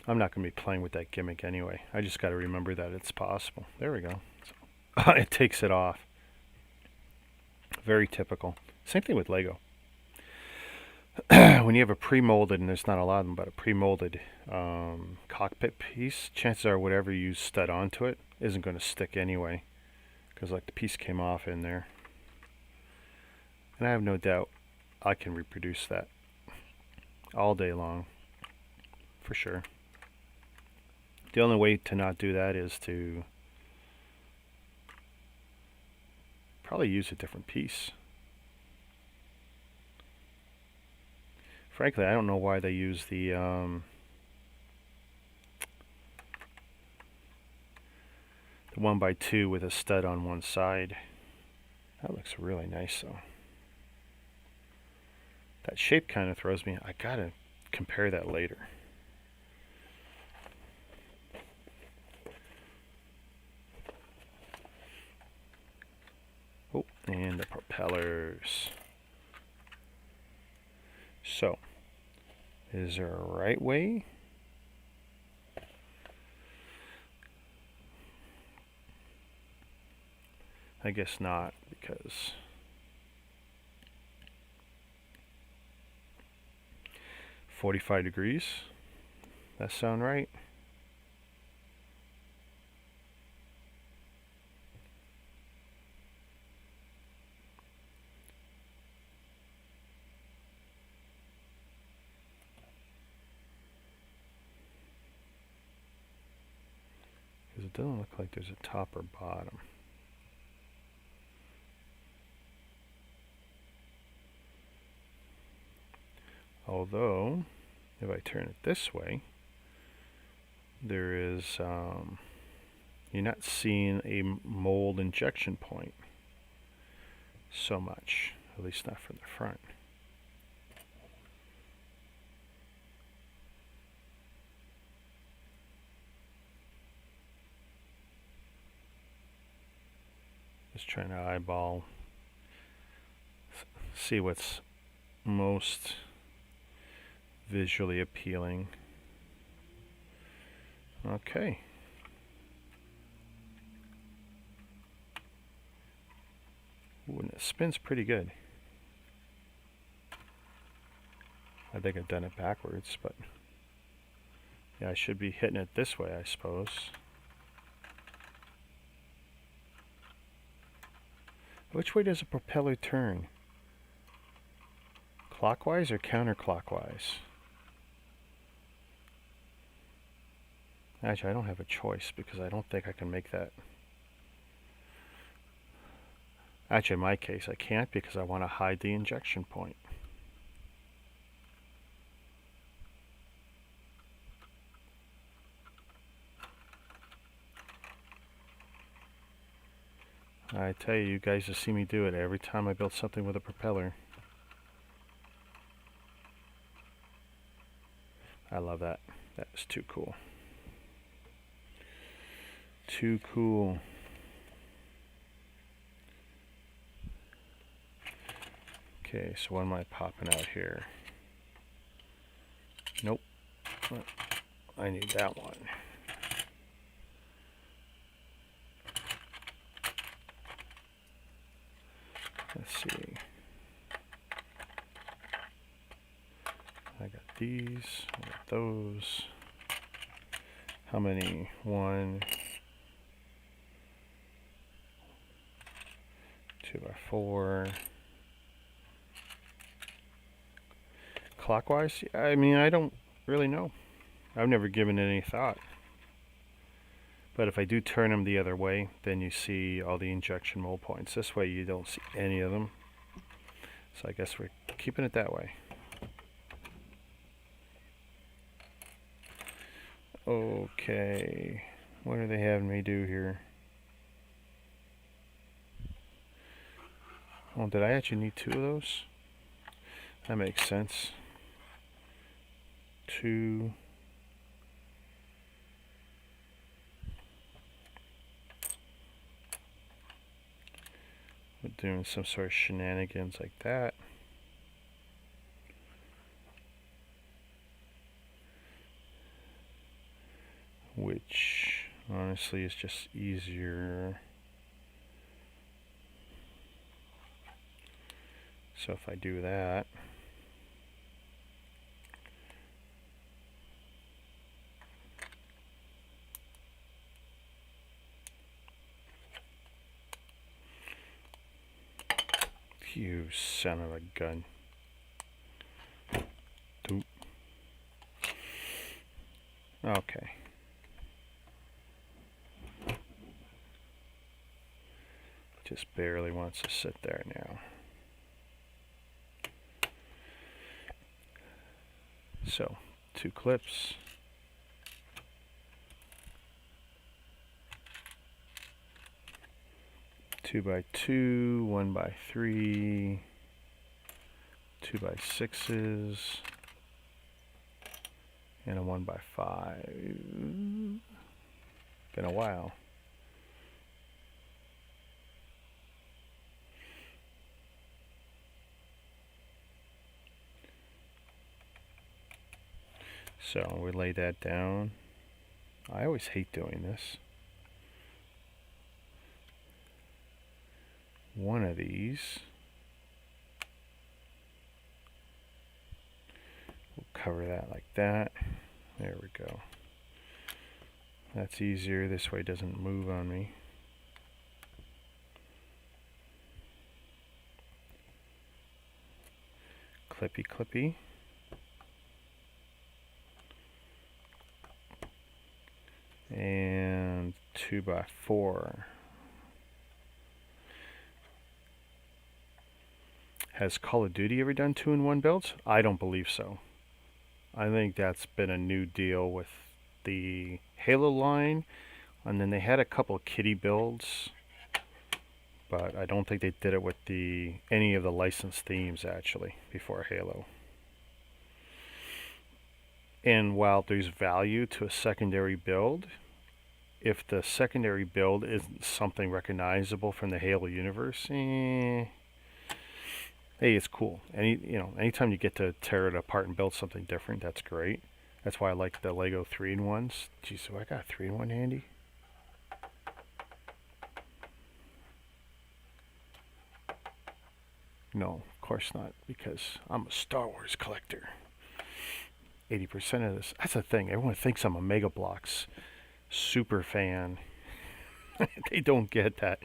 A: I'm not going to be playing with that gimmick anyway. I just got to remember that it's possible. There we go. So, it takes it off. Very typical. Same thing with Lego. When you have a pre-molded, and there's not a lot of them, but a pre-molded cockpit piece, chances are whatever you stud onto it isn't going to stick anyway, because like the piece came off in there. And I have no doubt I can reproduce that all day long, for sure. The only way to not do that is to probably use a different piece. Frankly, I don't know why they use the 1x2 with a stud on one side. That looks really nice though. That shape kind of throws me. I gotta compare that later. Oh, and the propellers. So, is there a right way? I guess not, because .45 degrees. That sound right? Because it doesn't look like there's a top or bottom. Although, if I turn it this way, there is, you're not seeing a mold injection point so much, at least not from the front. Just trying to eyeball, see what's most visually appealing. Okay. Ooh, and it spins pretty good. I think I've done it backwards, but yeah, I should be hitting it this way, I suppose. Which way does a propeller turn? Clockwise or counterclockwise? Actually, I don't have a choice because I don't think I can make that. Actually, in my case, I can't because I want to hide the injection point. I tell you, you guys just see me do it every time I build something with a propeller. I love that. That is too cool. Too cool. Okay, so what am I popping out here? Nope. I need that one. Let's see. I got these, I got those. How many? 1, 2x4. Clockwise? I mean, I don't really know. I've never given it any thought. But if I do turn them the other way, then you see all the injection mold points. This way you don't see any of them. So I guess we're keeping it that way. Okay, what are they having me do here? Oh, did I actually need 2 of those? That makes sense. 2. We're doing some sort of shenanigans like that. Which honestly is just easier. So if I do that, you son of a gun. Doop. Okay. Just barely wants to sit there now. So, 2 clips. Two by 2, 1 by 3, 2 by 6s, and a 1 by 5. Been a while. So we lay that down. I always hate doing this. One of these. We'll cover that like that. There we go. That's easier. This way it doesn't move on me. Clippy clippy. And 2 by 4. Has Call of Duty ever done 2-in-1 builds? I don't believe so. I think that's been a new deal with the Halo line, and then they had a couple of kitty builds, but I don't think they did it with any of the licensed themes actually before Halo. And while there's value to a secondary build, if the secondary build isn't something recognizable from the Halo universe, hey, it's cool. Anytime you get to tear it apart and build something different, that's great. That's why I like the Lego 3-in-1s. Geez, so I got a 3-in-1 handy. No, of course not, because I'm a Star Wars collector. 80% of this. That's the thing. Everyone thinks I'm a Mega Bloks super fan. They don't get that.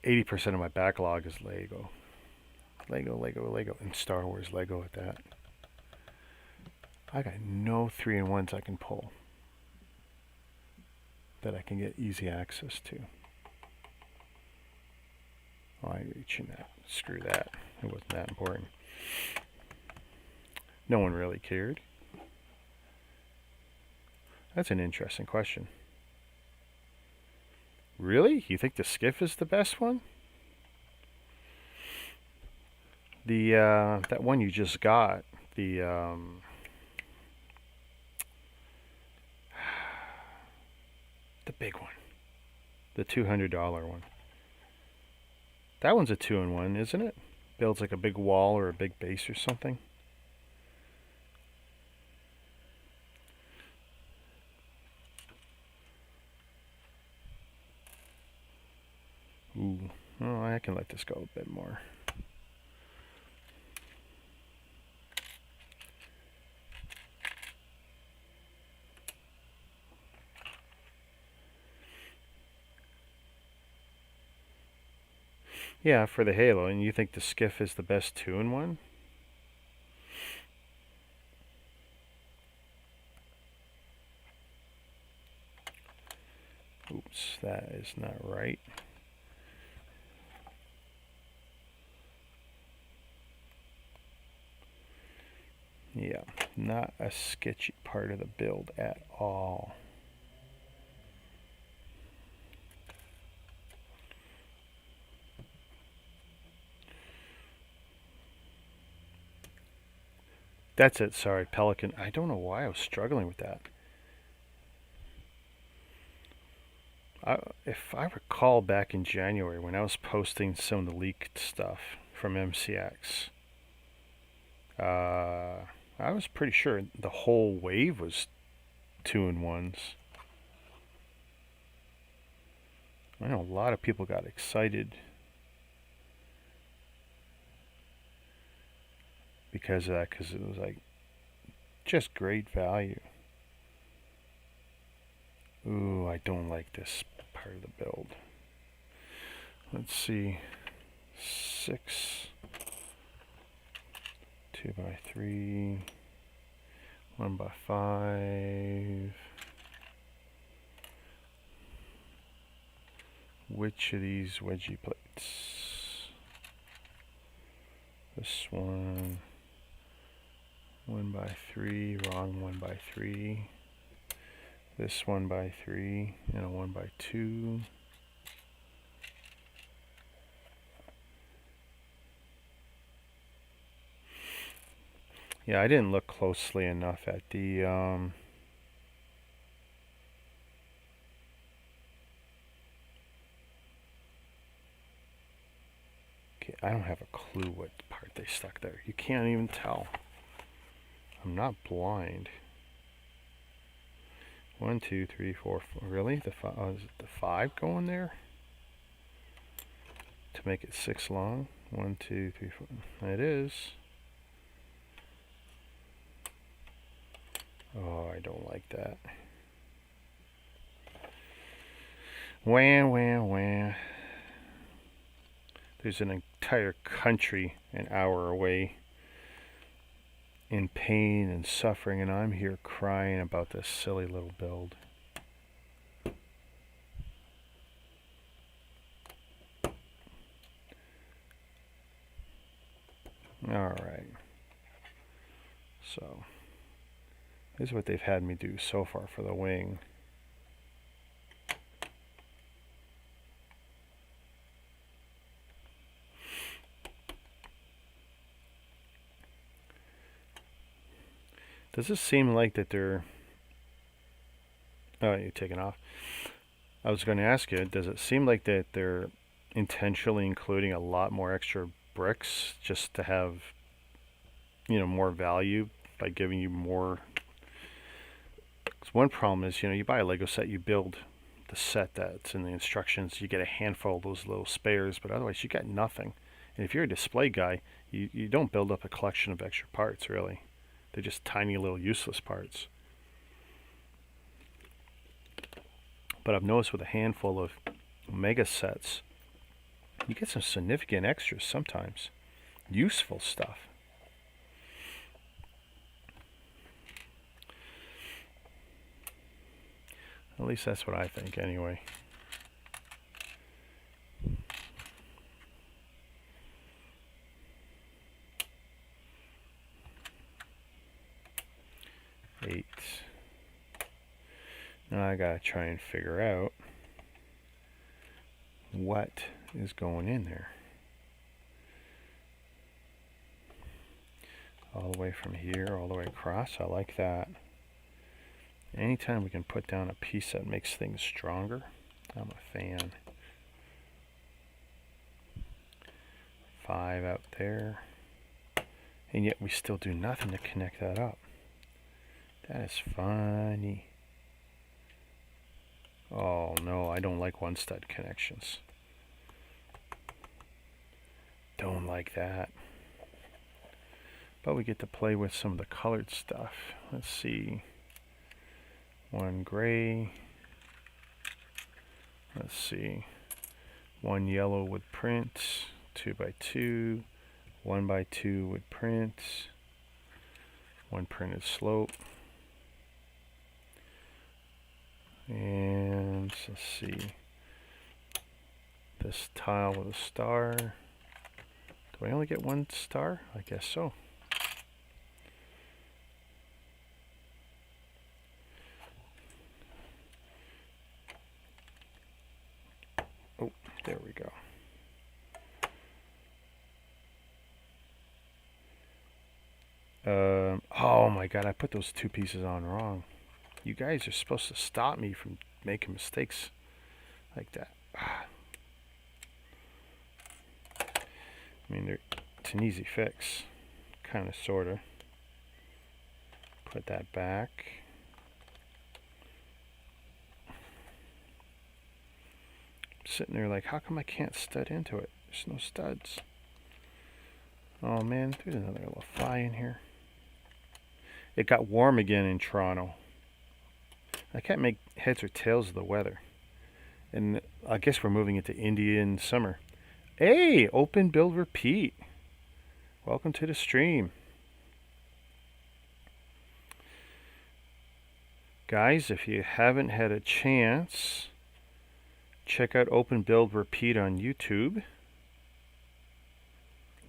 A: 80% of my backlog is Lego. Lego, and Star Wars Lego at that. I got no 3-in-1s I can pull that I can get easy access to. Oh, I'm reaching that. Screw that. It wasn't that important. No one really cared. That's an interesting question. Really? You think the skiff is the best one? The that one you just got, the big one, the $200 one. That one's a 2-in-1, isn't it? Builds like a big wall or a big base or something. Ooh, oh, I can let this go a bit more. Yeah, for the Halo. And you think the skiff is the best 2-in-1? Oops, that is not right. Yeah, not a sketchy part of the build at all. That's it, sorry, Pelican. I don't know why I was struggling with that. If I recall back in January when I was posting some of the leaked stuff from MCX, I was pretty sure the whole wave was 2-in-1s. I know a lot of people got excited because of that, because it was like just great value. Ooh, I don't like this part of the build. Let's see. 6, 2x3, 1x5. Which of these wedgie plates? This one. 1x3, wrong 1x3. This 1x3 and a 1x2. Yeah, I didn't look closely enough at the okay, I don't have a clue what part they stuck there. You can't even tell. I'm not blind. 1, 2, 3, 4, 4. Really? Is it the 5 going there? To make it 6 long? 1, 2, 3, 4. It is. Oh, I don't like that. Wah. There's an entire country an hour away in pain and suffering, and I'm here crying about this silly little build. Alright. So, this is what they've had me do so far for the wing. Does it seem like that they're... Oh, you're taking off. I was going to ask you, does it seem like that they're intentionally including a lot more extra bricks just to have, you know, more value by giving you more? 'Cause one problem is, you know, you buy a Lego set, you build the set that's in the instructions, you get a handful of those little spares, but otherwise you got nothing. And if you're a display guy, you don't build up a collection of extra parts, really. They're just tiny little useless parts. But I've noticed with a handful of mega sets, you get some significant extras sometimes. Useful stuff. At least that's what I think anyway. Eight. Now I gotta try and figure out what is going in there. All the way from here, all the way across. I like that. Anytime we can put down a piece that makes things stronger, I'm a fan. 5 out there. And yet we still do nothing to connect that up. That is funny. Oh no, I don't like one stud connections. Don't like that. But we get to play with some of the colored stuff. Let's see. One gray. Let's see. One yellow with print. 2x2. 1x2 with print. One printed slope. And let's see. This tile with a star. Do I only get one star? I guess so. Oh, there we go. Oh my god, I put those two pieces on wrong. You guys are supposed to stop me from making mistakes like that. I mean, it's an easy fix. Kind of, sort of. Put that back. Sitting there like, how come I can't stud into it? There's no studs. Oh man, there's another little fly in here. It got warm again in Toronto. I can't make heads or tails of the weather. And I guess we're moving into Indian summer. Hey, open, build, repeat. Welcome to the stream. Guys, if you haven't had a chance, check out Open Build Repeat on YouTube.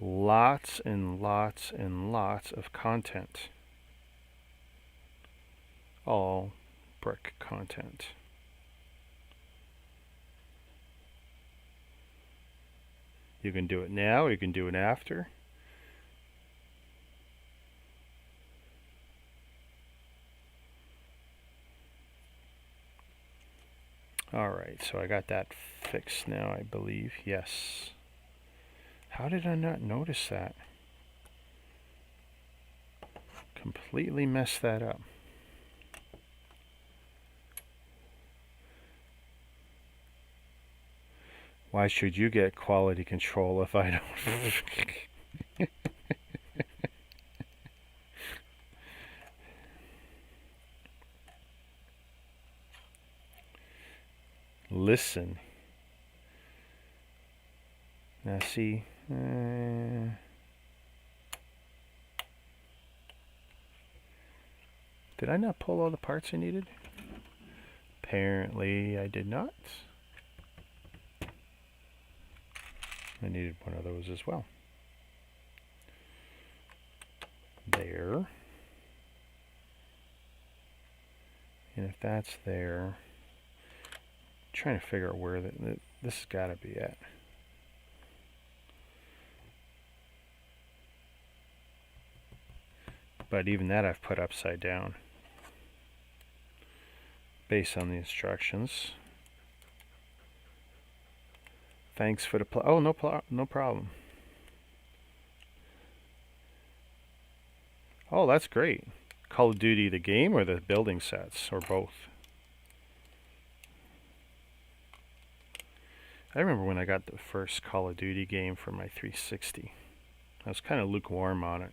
A: Lots and lots and lots of content. All brick content. You can do it now, or you can do it after. Alright, so I got that fixed now, I believe. Yes. How did I not notice that? Completely messed that up. Why should you get quality control if I don't? Listen. Now see. Did I not pull all the parts I needed? Apparently I did not. I needed one of those as well. There. And if that's there, I'm trying to figure out where this has got to be at. But even that I've put upside down based on the instructions. Thanks for the oh, no problem. Oh, that's great. Call of Duty the game or the building sets, or both? I remember when I got the first Call of Duty game for my 360. I was kind of lukewarm on it.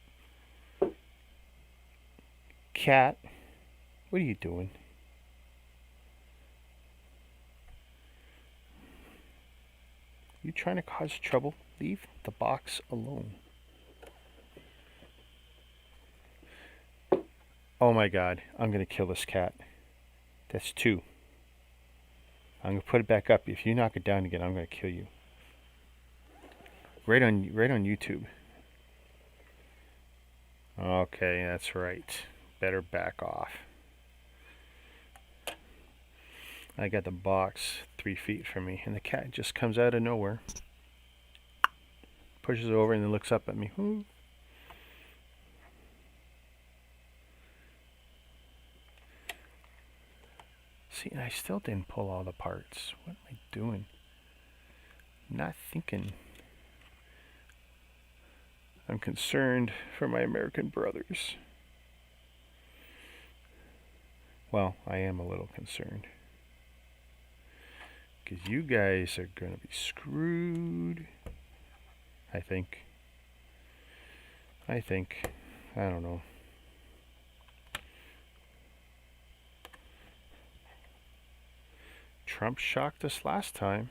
A: cat. What are you doing? You trying to cause trouble? Leave the box alone. Oh my god, I'm gonna kill this cat. That's 2. I'm gonna put it back up. If you knock it down again, I'm gonna kill you. Right on YouTube. Okay, that's right. Better back off. I got the box 3 feet from me, and the cat just comes out of nowhere. Pushes over and then looks up at me. Ooh. See, I still didn't pull all the parts. What am I doing? I'm not thinking. I'm concerned for my American brothers. Well, I am a little concerned. Because you guys are going to be screwed. I think. I don't know. Trump shocked us last time.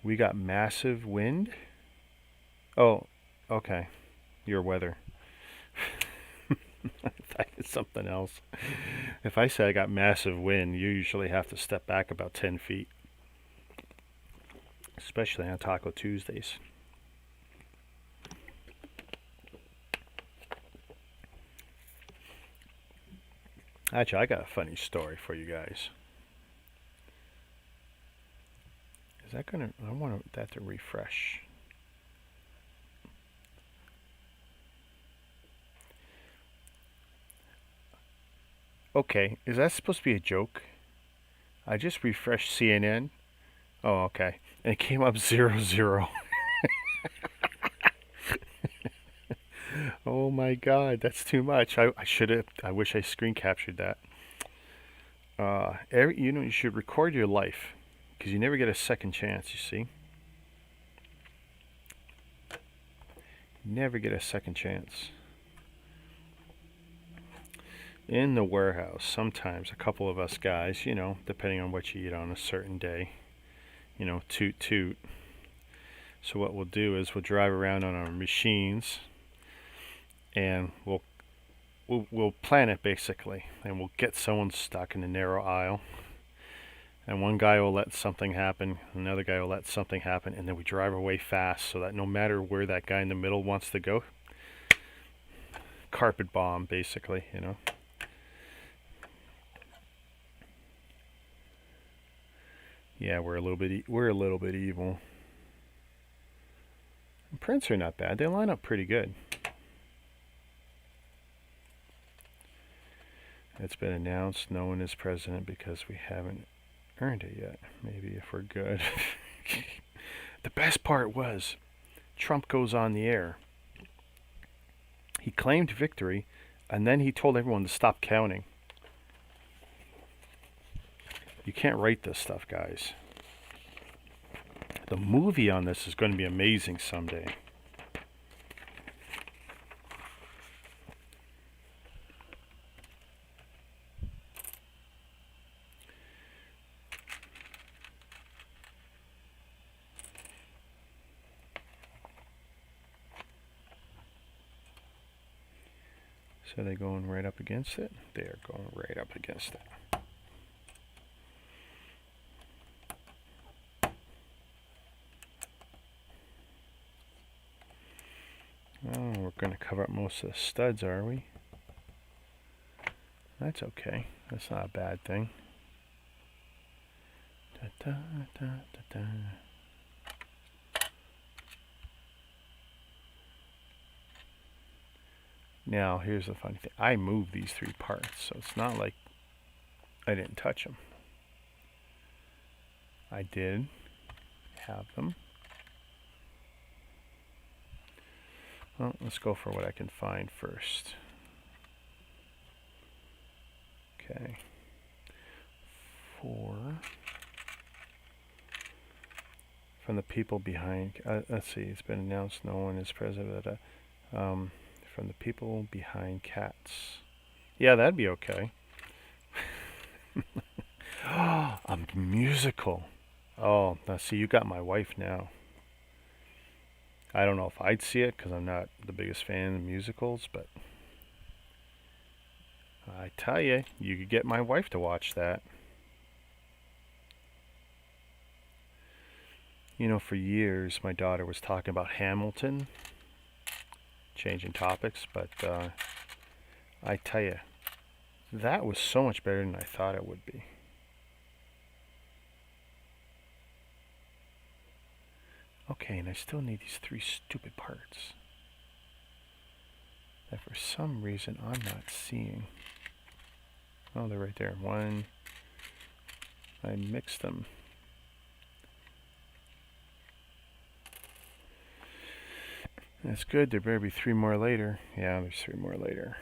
A: We got massive wind. Oh, okay. Your weather. I thought it's something else. If I say I got massive wind, you usually have to step back about 10 feet. Especially on Taco Tuesdays. Actually, I got a funny story for you guys. Is that gonna... I want that to refresh. Okay, is that supposed to be a joke? I just refreshed CNN. Oh, okay. And it came up 0-0. Oh my god, that's too much. I should have... I wish I screen captured that. You should record your life. Because you never get a second chance, you see. Never get a second chance. In the warehouse, sometimes a couple of us guys, depending on what you eat on a certain day, toot toot. So what we'll do is we'll drive around on our machines and we'll plan it basically, and we'll get someone stuck in the narrow aisle. And one guy will let something happen, another guy will let something happen, and then we drive away fast so that no matter where that guy in the middle wants to go, carpet bomb basically, Yeah, we're a little bit evil. The prints are not bad. They line up pretty good. It's been announced no one is president because we haven't earned it yet. Maybe if we're good. The best part was Trump goes on the air. He claimed victory, and then he told everyone to stop counting. You can't write this stuff, guys. The movie on this is going to be amazing someday. So they're going right up against it? They're going right up against it. Oh, we're going to cover up most of the studs, are we? That's okay. That's not a bad thing. Da, da, da, da, da. Now, here's the funny thing. I moved these 3 parts, so it's not like I didn't touch them. I did have them. Well, let's go for what I can find first. Okay. 4. From the people behind. Let's see. It's been announced no one is president. From the people behind cats. Yeah, that'd be okay. A musical. Oh, now see, you got my wife now. I don't know if I'd see it because I'm not the biggest fan of musicals, but I tell you, you could get my wife to watch that. You know, for years, my daughter was talking about Hamilton, changing topics, but I tell you, that was so much better than I thought it would be. Okay, and I still need these 3 stupid parts that for some reason I'm not seeing. Oh, they're right there. One. I mixed them. That's good. There better be 3 more later. Yeah, there's 3 more later.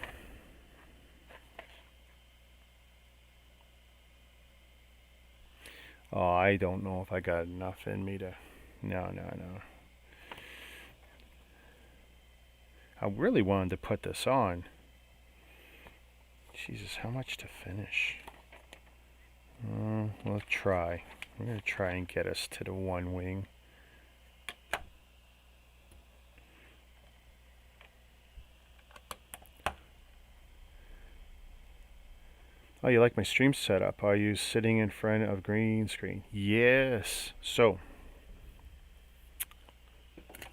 A: Oh, I don't know if I got enough in me to... No. I really wanted to put this on. Jesus, how much to finish? We'll try. We're going to try and get us to the 1 wing. Oh, you like my stream setup? Are you sitting in front of green screen? Yes. So,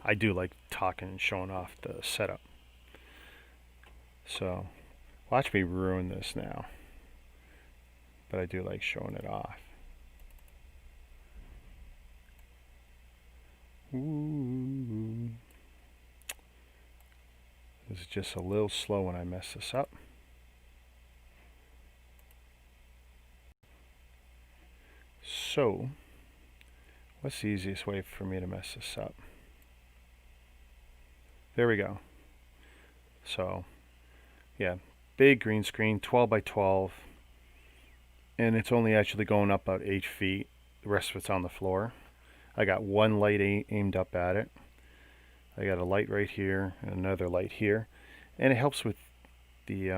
A: I do like talking and showing off the setup. So, watch me ruin this now. But I do like showing it off. Ooh. This is just a little slow when I mess this up. So, what's the easiest way for me to mess this up? There we go. So, yeah, big green screen, 12 by 12, and it's only actually going up about 8 feet. The rest of it's on the floor. I got 1 light aimed up at it. I got a light right here and another light here, and it helps with the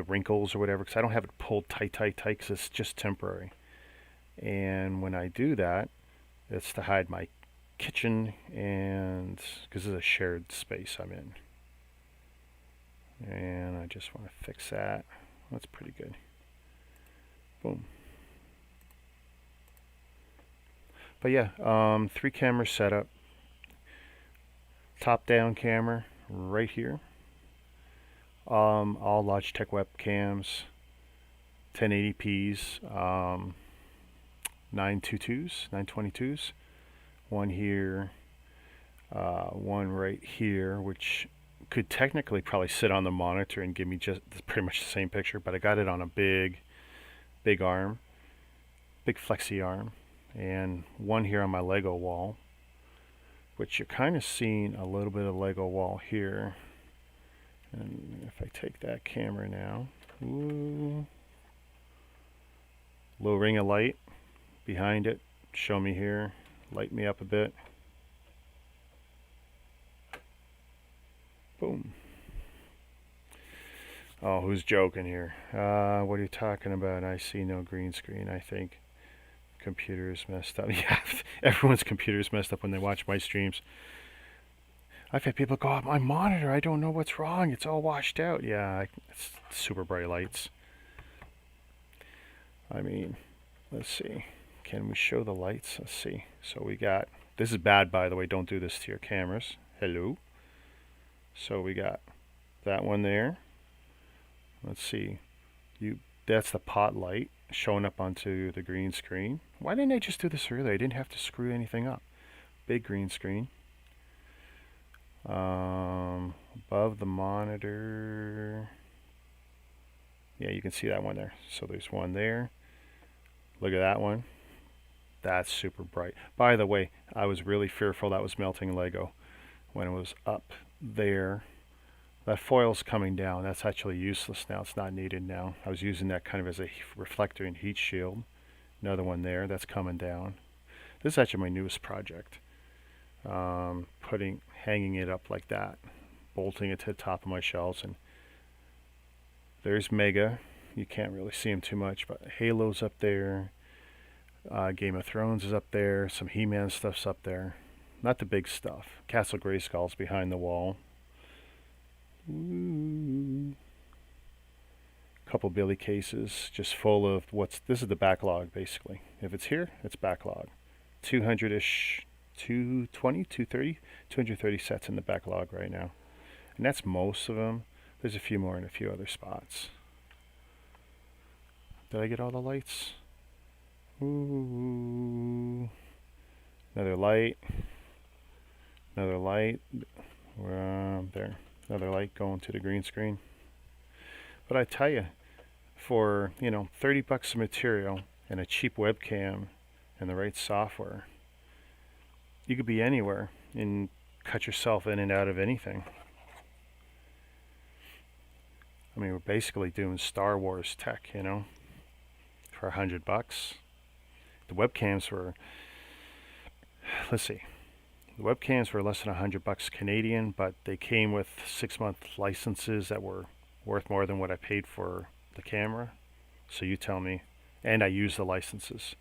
A: wrinkles or whatever, because I don't have it pulled tight because it's just temporary. And when I do that, it's to hide my kitchen, and because it's a shared space I'm in. And I just want to fix that. That's pretty good. Boom. But yeah, 3 camera setup. Top down camera right here. All Logitech webcams. 1080p's. 922s. 1 here. 1 right here, which could technically probably sit on the monitor and give me just pretty much the same picture, but I got it on a big arm, big flexi arm, and 1 here on my Lego wall, which you're kind of seeing a little bit of Lego wall here. And if I take that camera now, ooh, little ring of light behind it, show me here, light me up a bit. Boom. Oh, who's joking here? What are you talking about? I see no green screen. I think computer's messed up. Yeah, everyone's computer's messed up when they watch my streams. I've had people go, my monitor, I don't know what's wrong. It's all washed out. Yeah, it's super bright lights. I mean, let's see. Can we show the lights? Let's see. So we got, this is bad, by the way. Don't do this to your cameras. Hello. So we got that one there. Let's see. That's the pot light showing up onto the green screen. Why didn't I just do this earlier? I didn't have to screw anything up. Big green screen. Above the monitor. Yeah, you can see that one there. So there's one there. Look at that one. That's super bright. By the way, I was really fearful that was melting Lego when it was up there. That foil's coming down. That's actually useless now. It's not needed now. I was using that kind of as a reflector and heat shield. Another one there. That's coming down. This is actually my newest project. hanging it up like that, bolting it to the top of my shelves. And there's Mega. You can't really see him too much, but Halo's up there. Game of Thrones is up there. Some He-Man stuff's up there. Not the big stuff. Castle Grayskull's behind the wall. Ooh. Couple Billy cases just full of this is the backlog basically. If it's here, it's backlog. 200-ish, 220, 230, 230 sets in the backlog right now. And that's most of them. There's a few more in a few other spots. Did I get all the lights? Ooh. Another light. Another light. There. Another light going to the green screen. But I tell you, for, you know, 30 bucks of material and a cheap webcam and the right software, you could be anywhere and cut yourself in and out of anything. I mean, we're basically doing Star Wars tech, you know, for $100 bucks. The webcams were, let's see, the webcams were less than $100 bucks Canadian, but they came with 6-month licenses that were worth more than what I paid for the camera. So you tell me. And I use the licenses.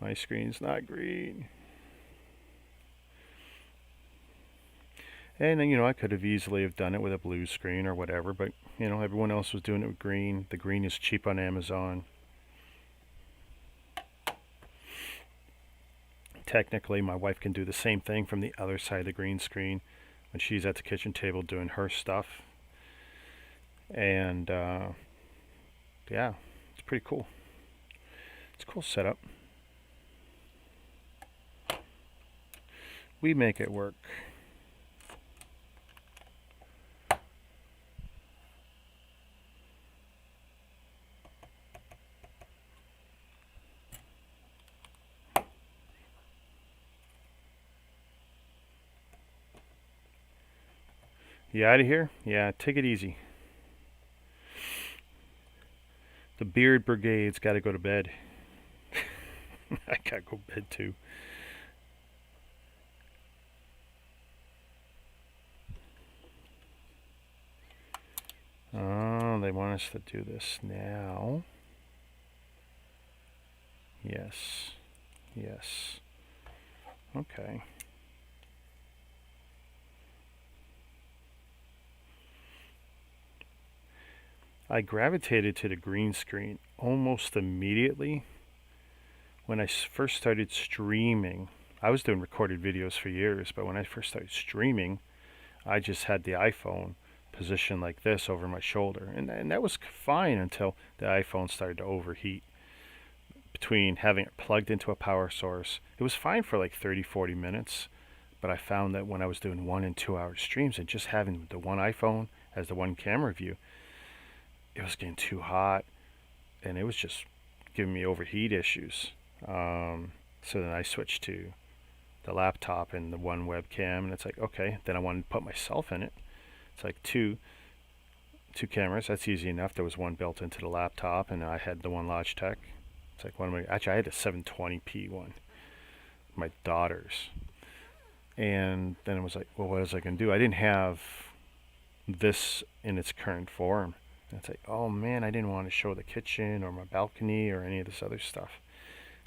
A: My screen's not green. And then, you know, I could have easily have done it with a blue screen or whatever, but, you know, everyone else was doing it with green. The green is cheap on Amazon. Technically, my wife can do the same thing from the other side of the green screen when she's at the kitchen table doing her stuff. And, yeah, it's pretty cool. It's a cool setup. We make it work. You out of here? Yeah, take it easy. The beard brigade's got to go to bed. I gotta go to bed too. Oh, they want us to do this now. Yes. Yes. Okay. I gravitated to the green screen almost immediately when I first started streaming. I was doing recorded videos for years, but when I first started streaming, I just had the iPhone positioned like this over my shoulder. And that was fine until the iPhone started to overheat. Between having it plugged into a power source, it was fine for like 30-40 minutes, but I found that when I was doing 1 and 2 hour streams and just having the one iPhone as the one camera view, it was getting too hot and it was just giving me overheat issues. So then I switched to the laptop and the one webcam, and it's like, okay, then I wanted to put myself in it. It's like two cameras, that's easy enough. There was one built into the laptop and I had the one Logitech. It's like, actually I had a 720p one, my daughter's. And then it was like, well, what was I going to do? I didn't have this in its current form. And it's like, oh man, I didn't want to show the kitchen or my balcony or any of this other stuff.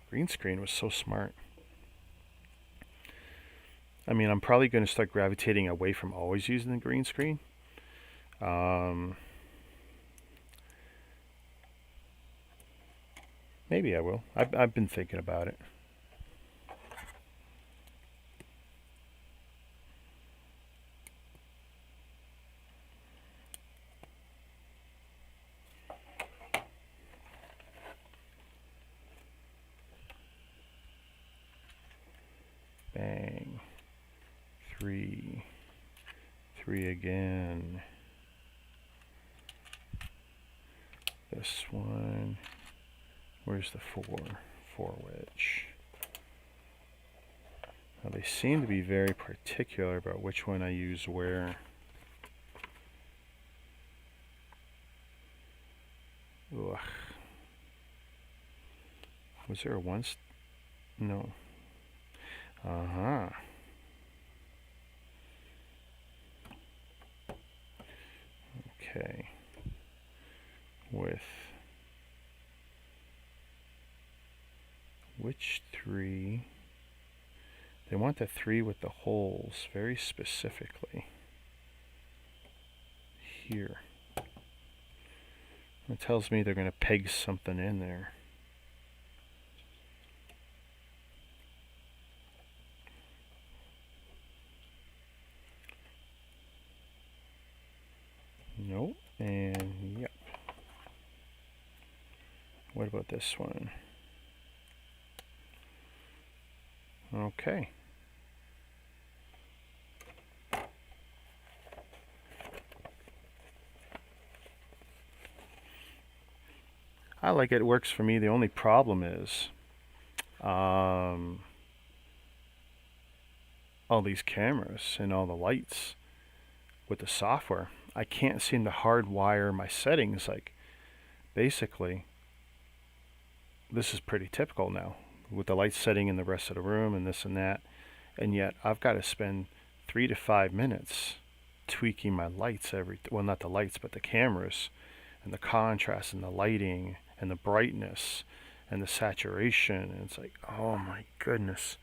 A: Green screen was so smart. I mean, I'm probably going to start gravitating away from always using the green screen. Maybe I will. I've been thinking about it. Bang. 3. 3 again. This one. Where's the 4? 4 wedge. Now they seem to be very particular about which one I use where. Ugh. Was there a no. Uh-huh. Okay. With which 3? They want the 3 with the holes very specifically. Here. It tells me they're going to peg something in there. Nope, and yep. What about this one? Okay. I like it. It works for me. The only problem is all these cameras and all the lights with the software. I can't seem to hardwire my settings. Like, basically, this is pretty typical now with the light setting in the rest of the room and this and that. And yet I've got to spend 3 to 5 minutes tweaking my lights well, not the lights, but the cameras and the contrast and the lighting and the brightness and the saturation. And it's like, oh my goodness.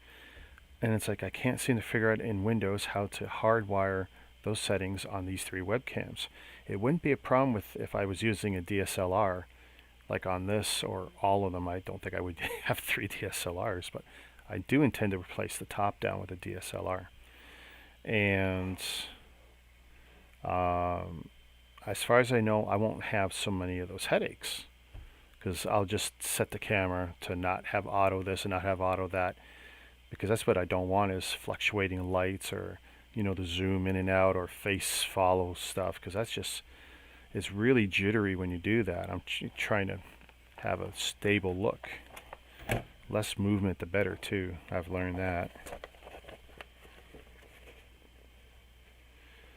A: And it's like I can't seem to figure out in Windows how to hardwire those settings on these 3 webcams. It wouldn't be a problem with if I was using a DSLR like on this or all of them. I don't think I would have 3 DSLRs, but I do intend to replace the top down with a DSLR. And as far as I know, I won't have so many of those headaches because I'll just set the camera to not have auto this and not have auto that, because that's what I don't want is fluctuating lights or, you know, the zoom in and out or face follow stuff, because that's just, it's really jittery when you do that. I'm trying to have a stable look. Less movement the better too. I've learned that.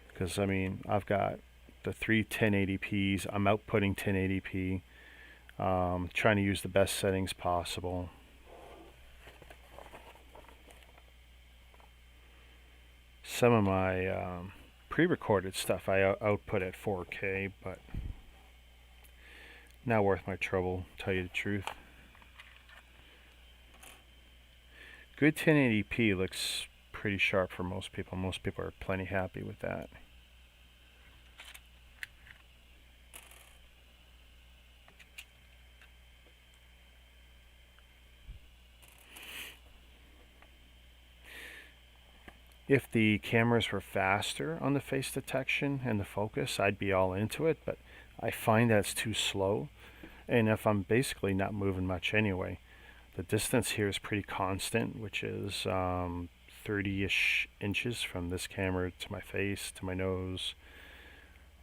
A: Because I mean, I've got the 3 1080p's. I'm outputting 1080p. Trying to use the best settings possible. Some of my pre-recorded stuff I output at 4K, but not worth my trouble, tell you the truth. Good 1080p looks pretty sharp for most people. Most people are plenty happy with that. If the cameras were faster on the face detection and the focus, I'd be all into it, but I find that's too slow. And if I'm basically not moving much anyway, the distance here is pretty constant, which is 30-ish inches from this camera to my face, to my nose.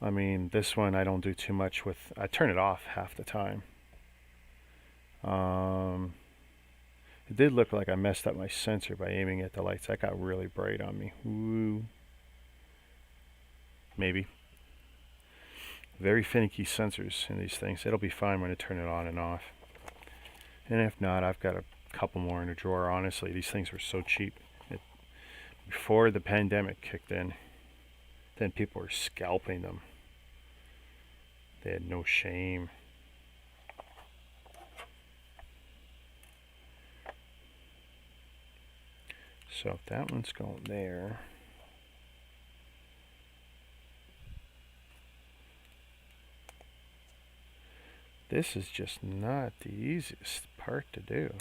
A: I mean, this one I don't do too much with. I turn it off half the time. It did look like I messed up my sensor by aiming at the lights. That got really bright on me. Ooh. Maybe. Very finicky sensors in these things. It'll be fine when I turn it on and off. And if not, I've got a couple more in a drawer. Honestly, these things were so cheap. Before the pandemic kicked in, then people were scalping them. They had no shame. So if that one's going there, this is just not the easiest part to do.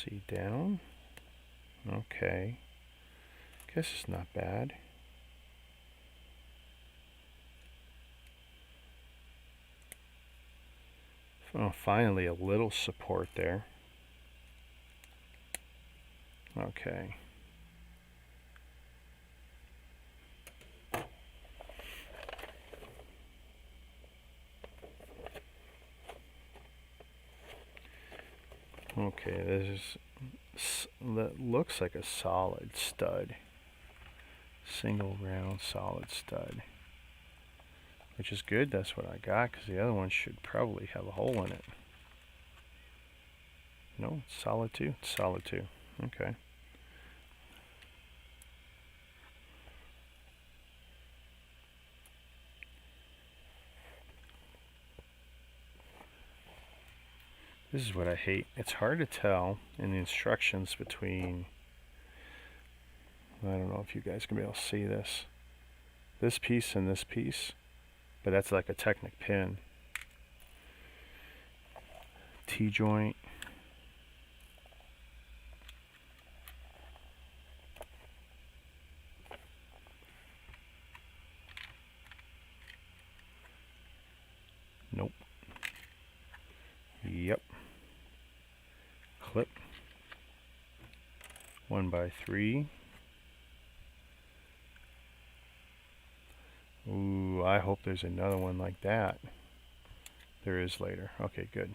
A: See down? Okay. Guess it's not bad. Oh, finally a little support there. Okay. Okay, that looks like a solid stud. Single round solid stud. which is good. That's what I got, because the other one should probably have a hole in it. No, it's solid too. It's solid too. Okay. This is what I hate. It's hard to tell in the instructions between, I don't know if you guys can be able to see this piece and this piece, but that's like a Technic pin. T-joint. Nope. Yep. Clip. 1x3. Ooh, I hope there's another one like that. There is later. Okay, good.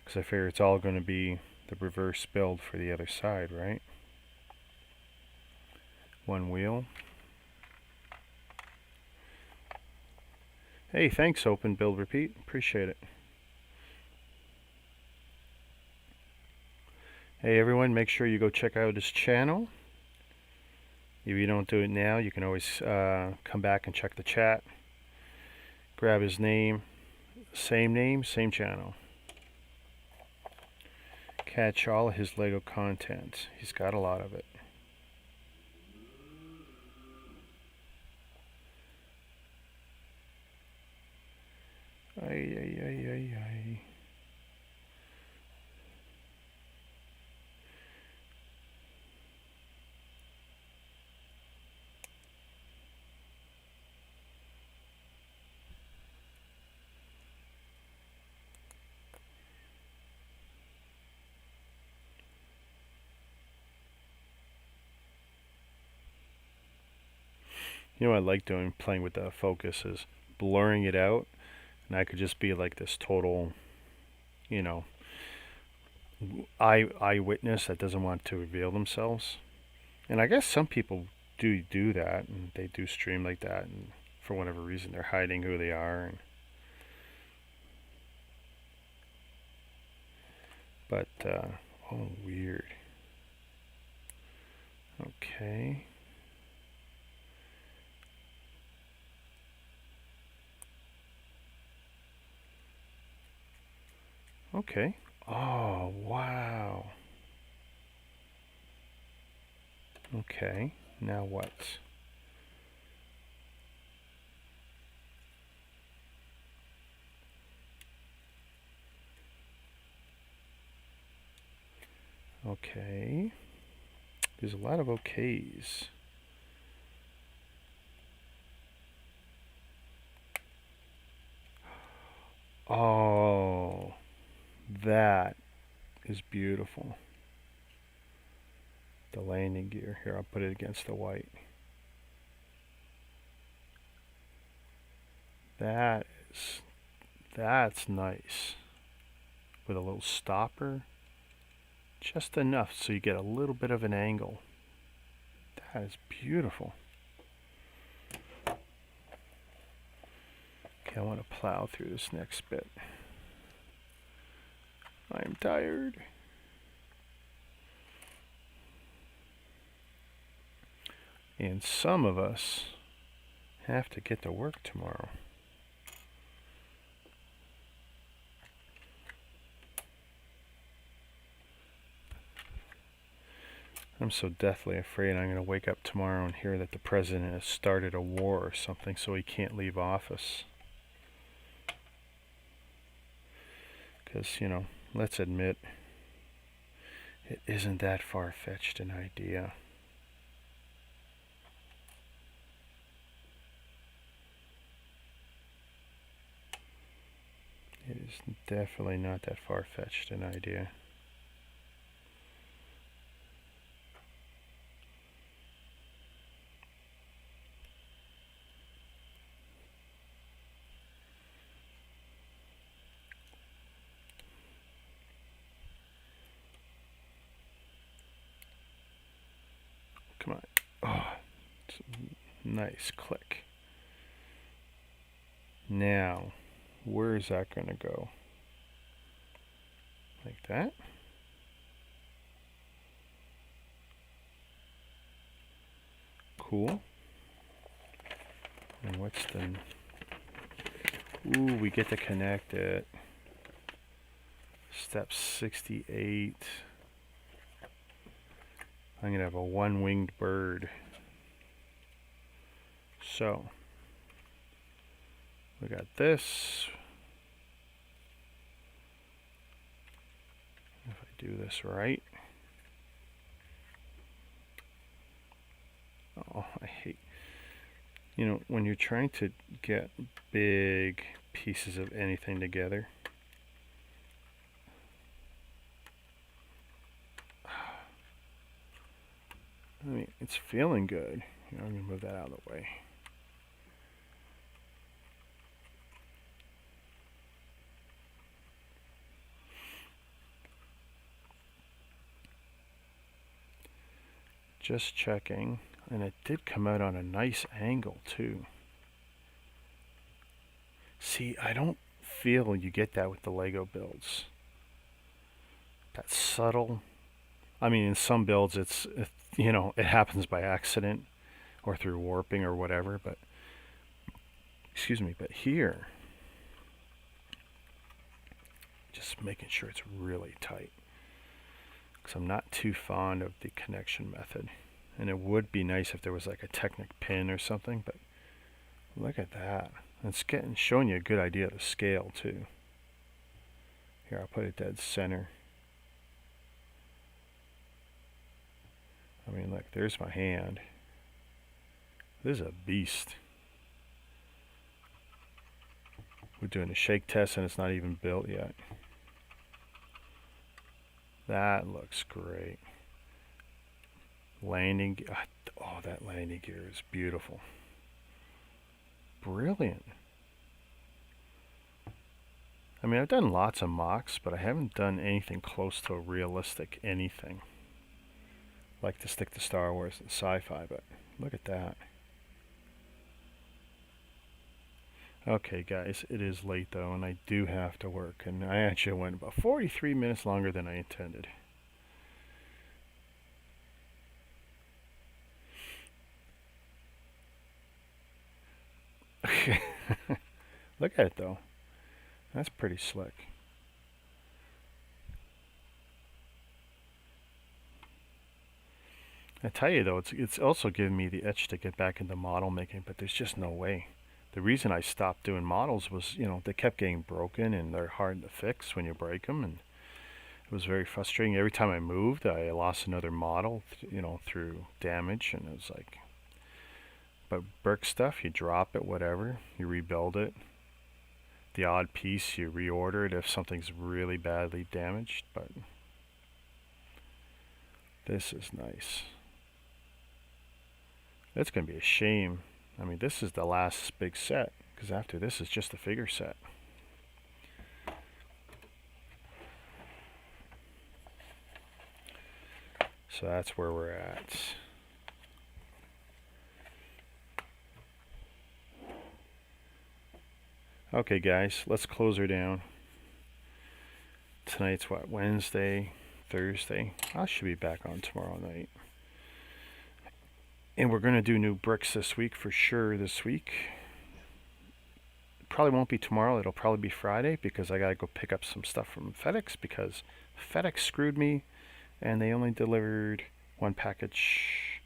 A: Because I figure it's all going to be the reverse build for the other side, right? One wheel. Hey, thanks, Open Build Repeat. Appreciate it. Hey, everyone, make sure you go check out his channel. If you don't do it now, you can always come back and check the chat. Grab his name, same channel. Catch all of his Lego content. He's got a lot of it. Ay, ay, ay, ay, ay. You know what I like doing, playing with the focus, is blurring it out, and I could just be like this total, you know, eyewitness that doesn't want to reveal themselves. And I guess some people do that, and they do stream like that, and for whatever reason they're hiding who they are. But oh, weird. Okay. Okay. Oh, wow. Okay. Now what? Okay. There's a lot of okays. Oh, that is beautiful. The landing gear. Here, I'll put it against the white. That's nice. With a little stopper. Just enough so you get a little bit of an angle. That is beautiful. Okay, I want to plow through this next bit. I'm tired. And some of us have to get to work tomorrow. I'm so deathly afraid I'm going to wake up tomorrow and hear that the president has started a war or something, so he can't leave office. Because, you know, let's admit, it isn't that far-fetched an idea. It is definitely not that far-fetched an idea. Come on. Oh, it's a nice click. Now, where is that going to go? Like that? Cool. And what's the... Ooh, we get to connect it. Step 68. I'm going to have a one-winged bird. So, we got this. If I do this right. Oh, I hate... You know, when you're trying to get big pieces of anything together, I mean, it's feeling good. You know, I'm going to move that out of the way. Just checking, and it did come out on a nice angle too. See, I don't feel you get that with the Lego builds. That subtle. I mean, in some builds, it's, you know, it happens by accident or through warping or whatever, but, excuse me, but here, just making sure it's really tight, because I'm not too fond of the connection method. And it would be nice if there was like a Technic pin or something, but look at that. It's showing you a good idea of the scale too. Here, I'll put it dead center. I mean, look, there's my hand. This is a beast. We're doing a shake test and it's not even built yet. That looks great. Landing, oh, that landing gear is beautiful. Brilliant. I mean, I've done lots of mocks, but I haven't done anything close to a realistic anything. I like to stick to Star Wars and sci-fi, but look at that. Okay, guys, it is late though, and I do have to work, and I actually went about 43 minutes longer than I intended. Look at it though. That's pretty slick. I tell you though, it's also given me the itch to get back into model making, but there's just no way. The reason I stopped doing models was, you know, they kept getting broken and they're hard to fix when you break them, and it was very frustrating. Every time I moved, I lost another model, you know, through damage, and it was like, but brick stuff, you drop it, whatever, you rebuild it. The odd piece, you reorder it if something's really badly damaged, but this is nice. It's going to be a shame. I mean, this is the last big set, because after this is just a figure set. So that's where we're at. Okay, guys, let's close her down. Tonight's what, Wednesday, Thursday? I should be back on tomorrow night. And we're going to do new bricks this week for sure this week. Probably won't be tomorrow. It'll probably be Friday, because I got to go pick up some stuff from FedEx, because FedEx screwed me and they only delivered one package.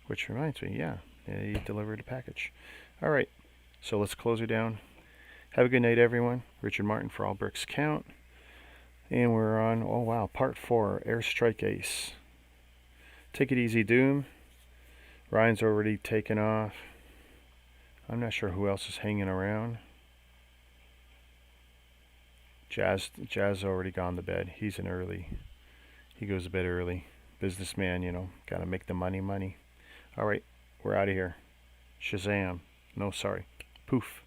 A: Which reminds me, yeah, they delivered a package. All right, so let's close her down. Have a good night, everyone. Richard Martin for All Bricks Count. And we're on, oh wow, part 4, Airstrike Ace. Take it easy, Doom. Ryan's already taken off. I'm not sure who else is hanging around. Jazz already gone to bed. He's an early. He goes to bed early. Businessman, you know, gotta make the money. All right, we're out of here. Shazam. No, sorry. Poof.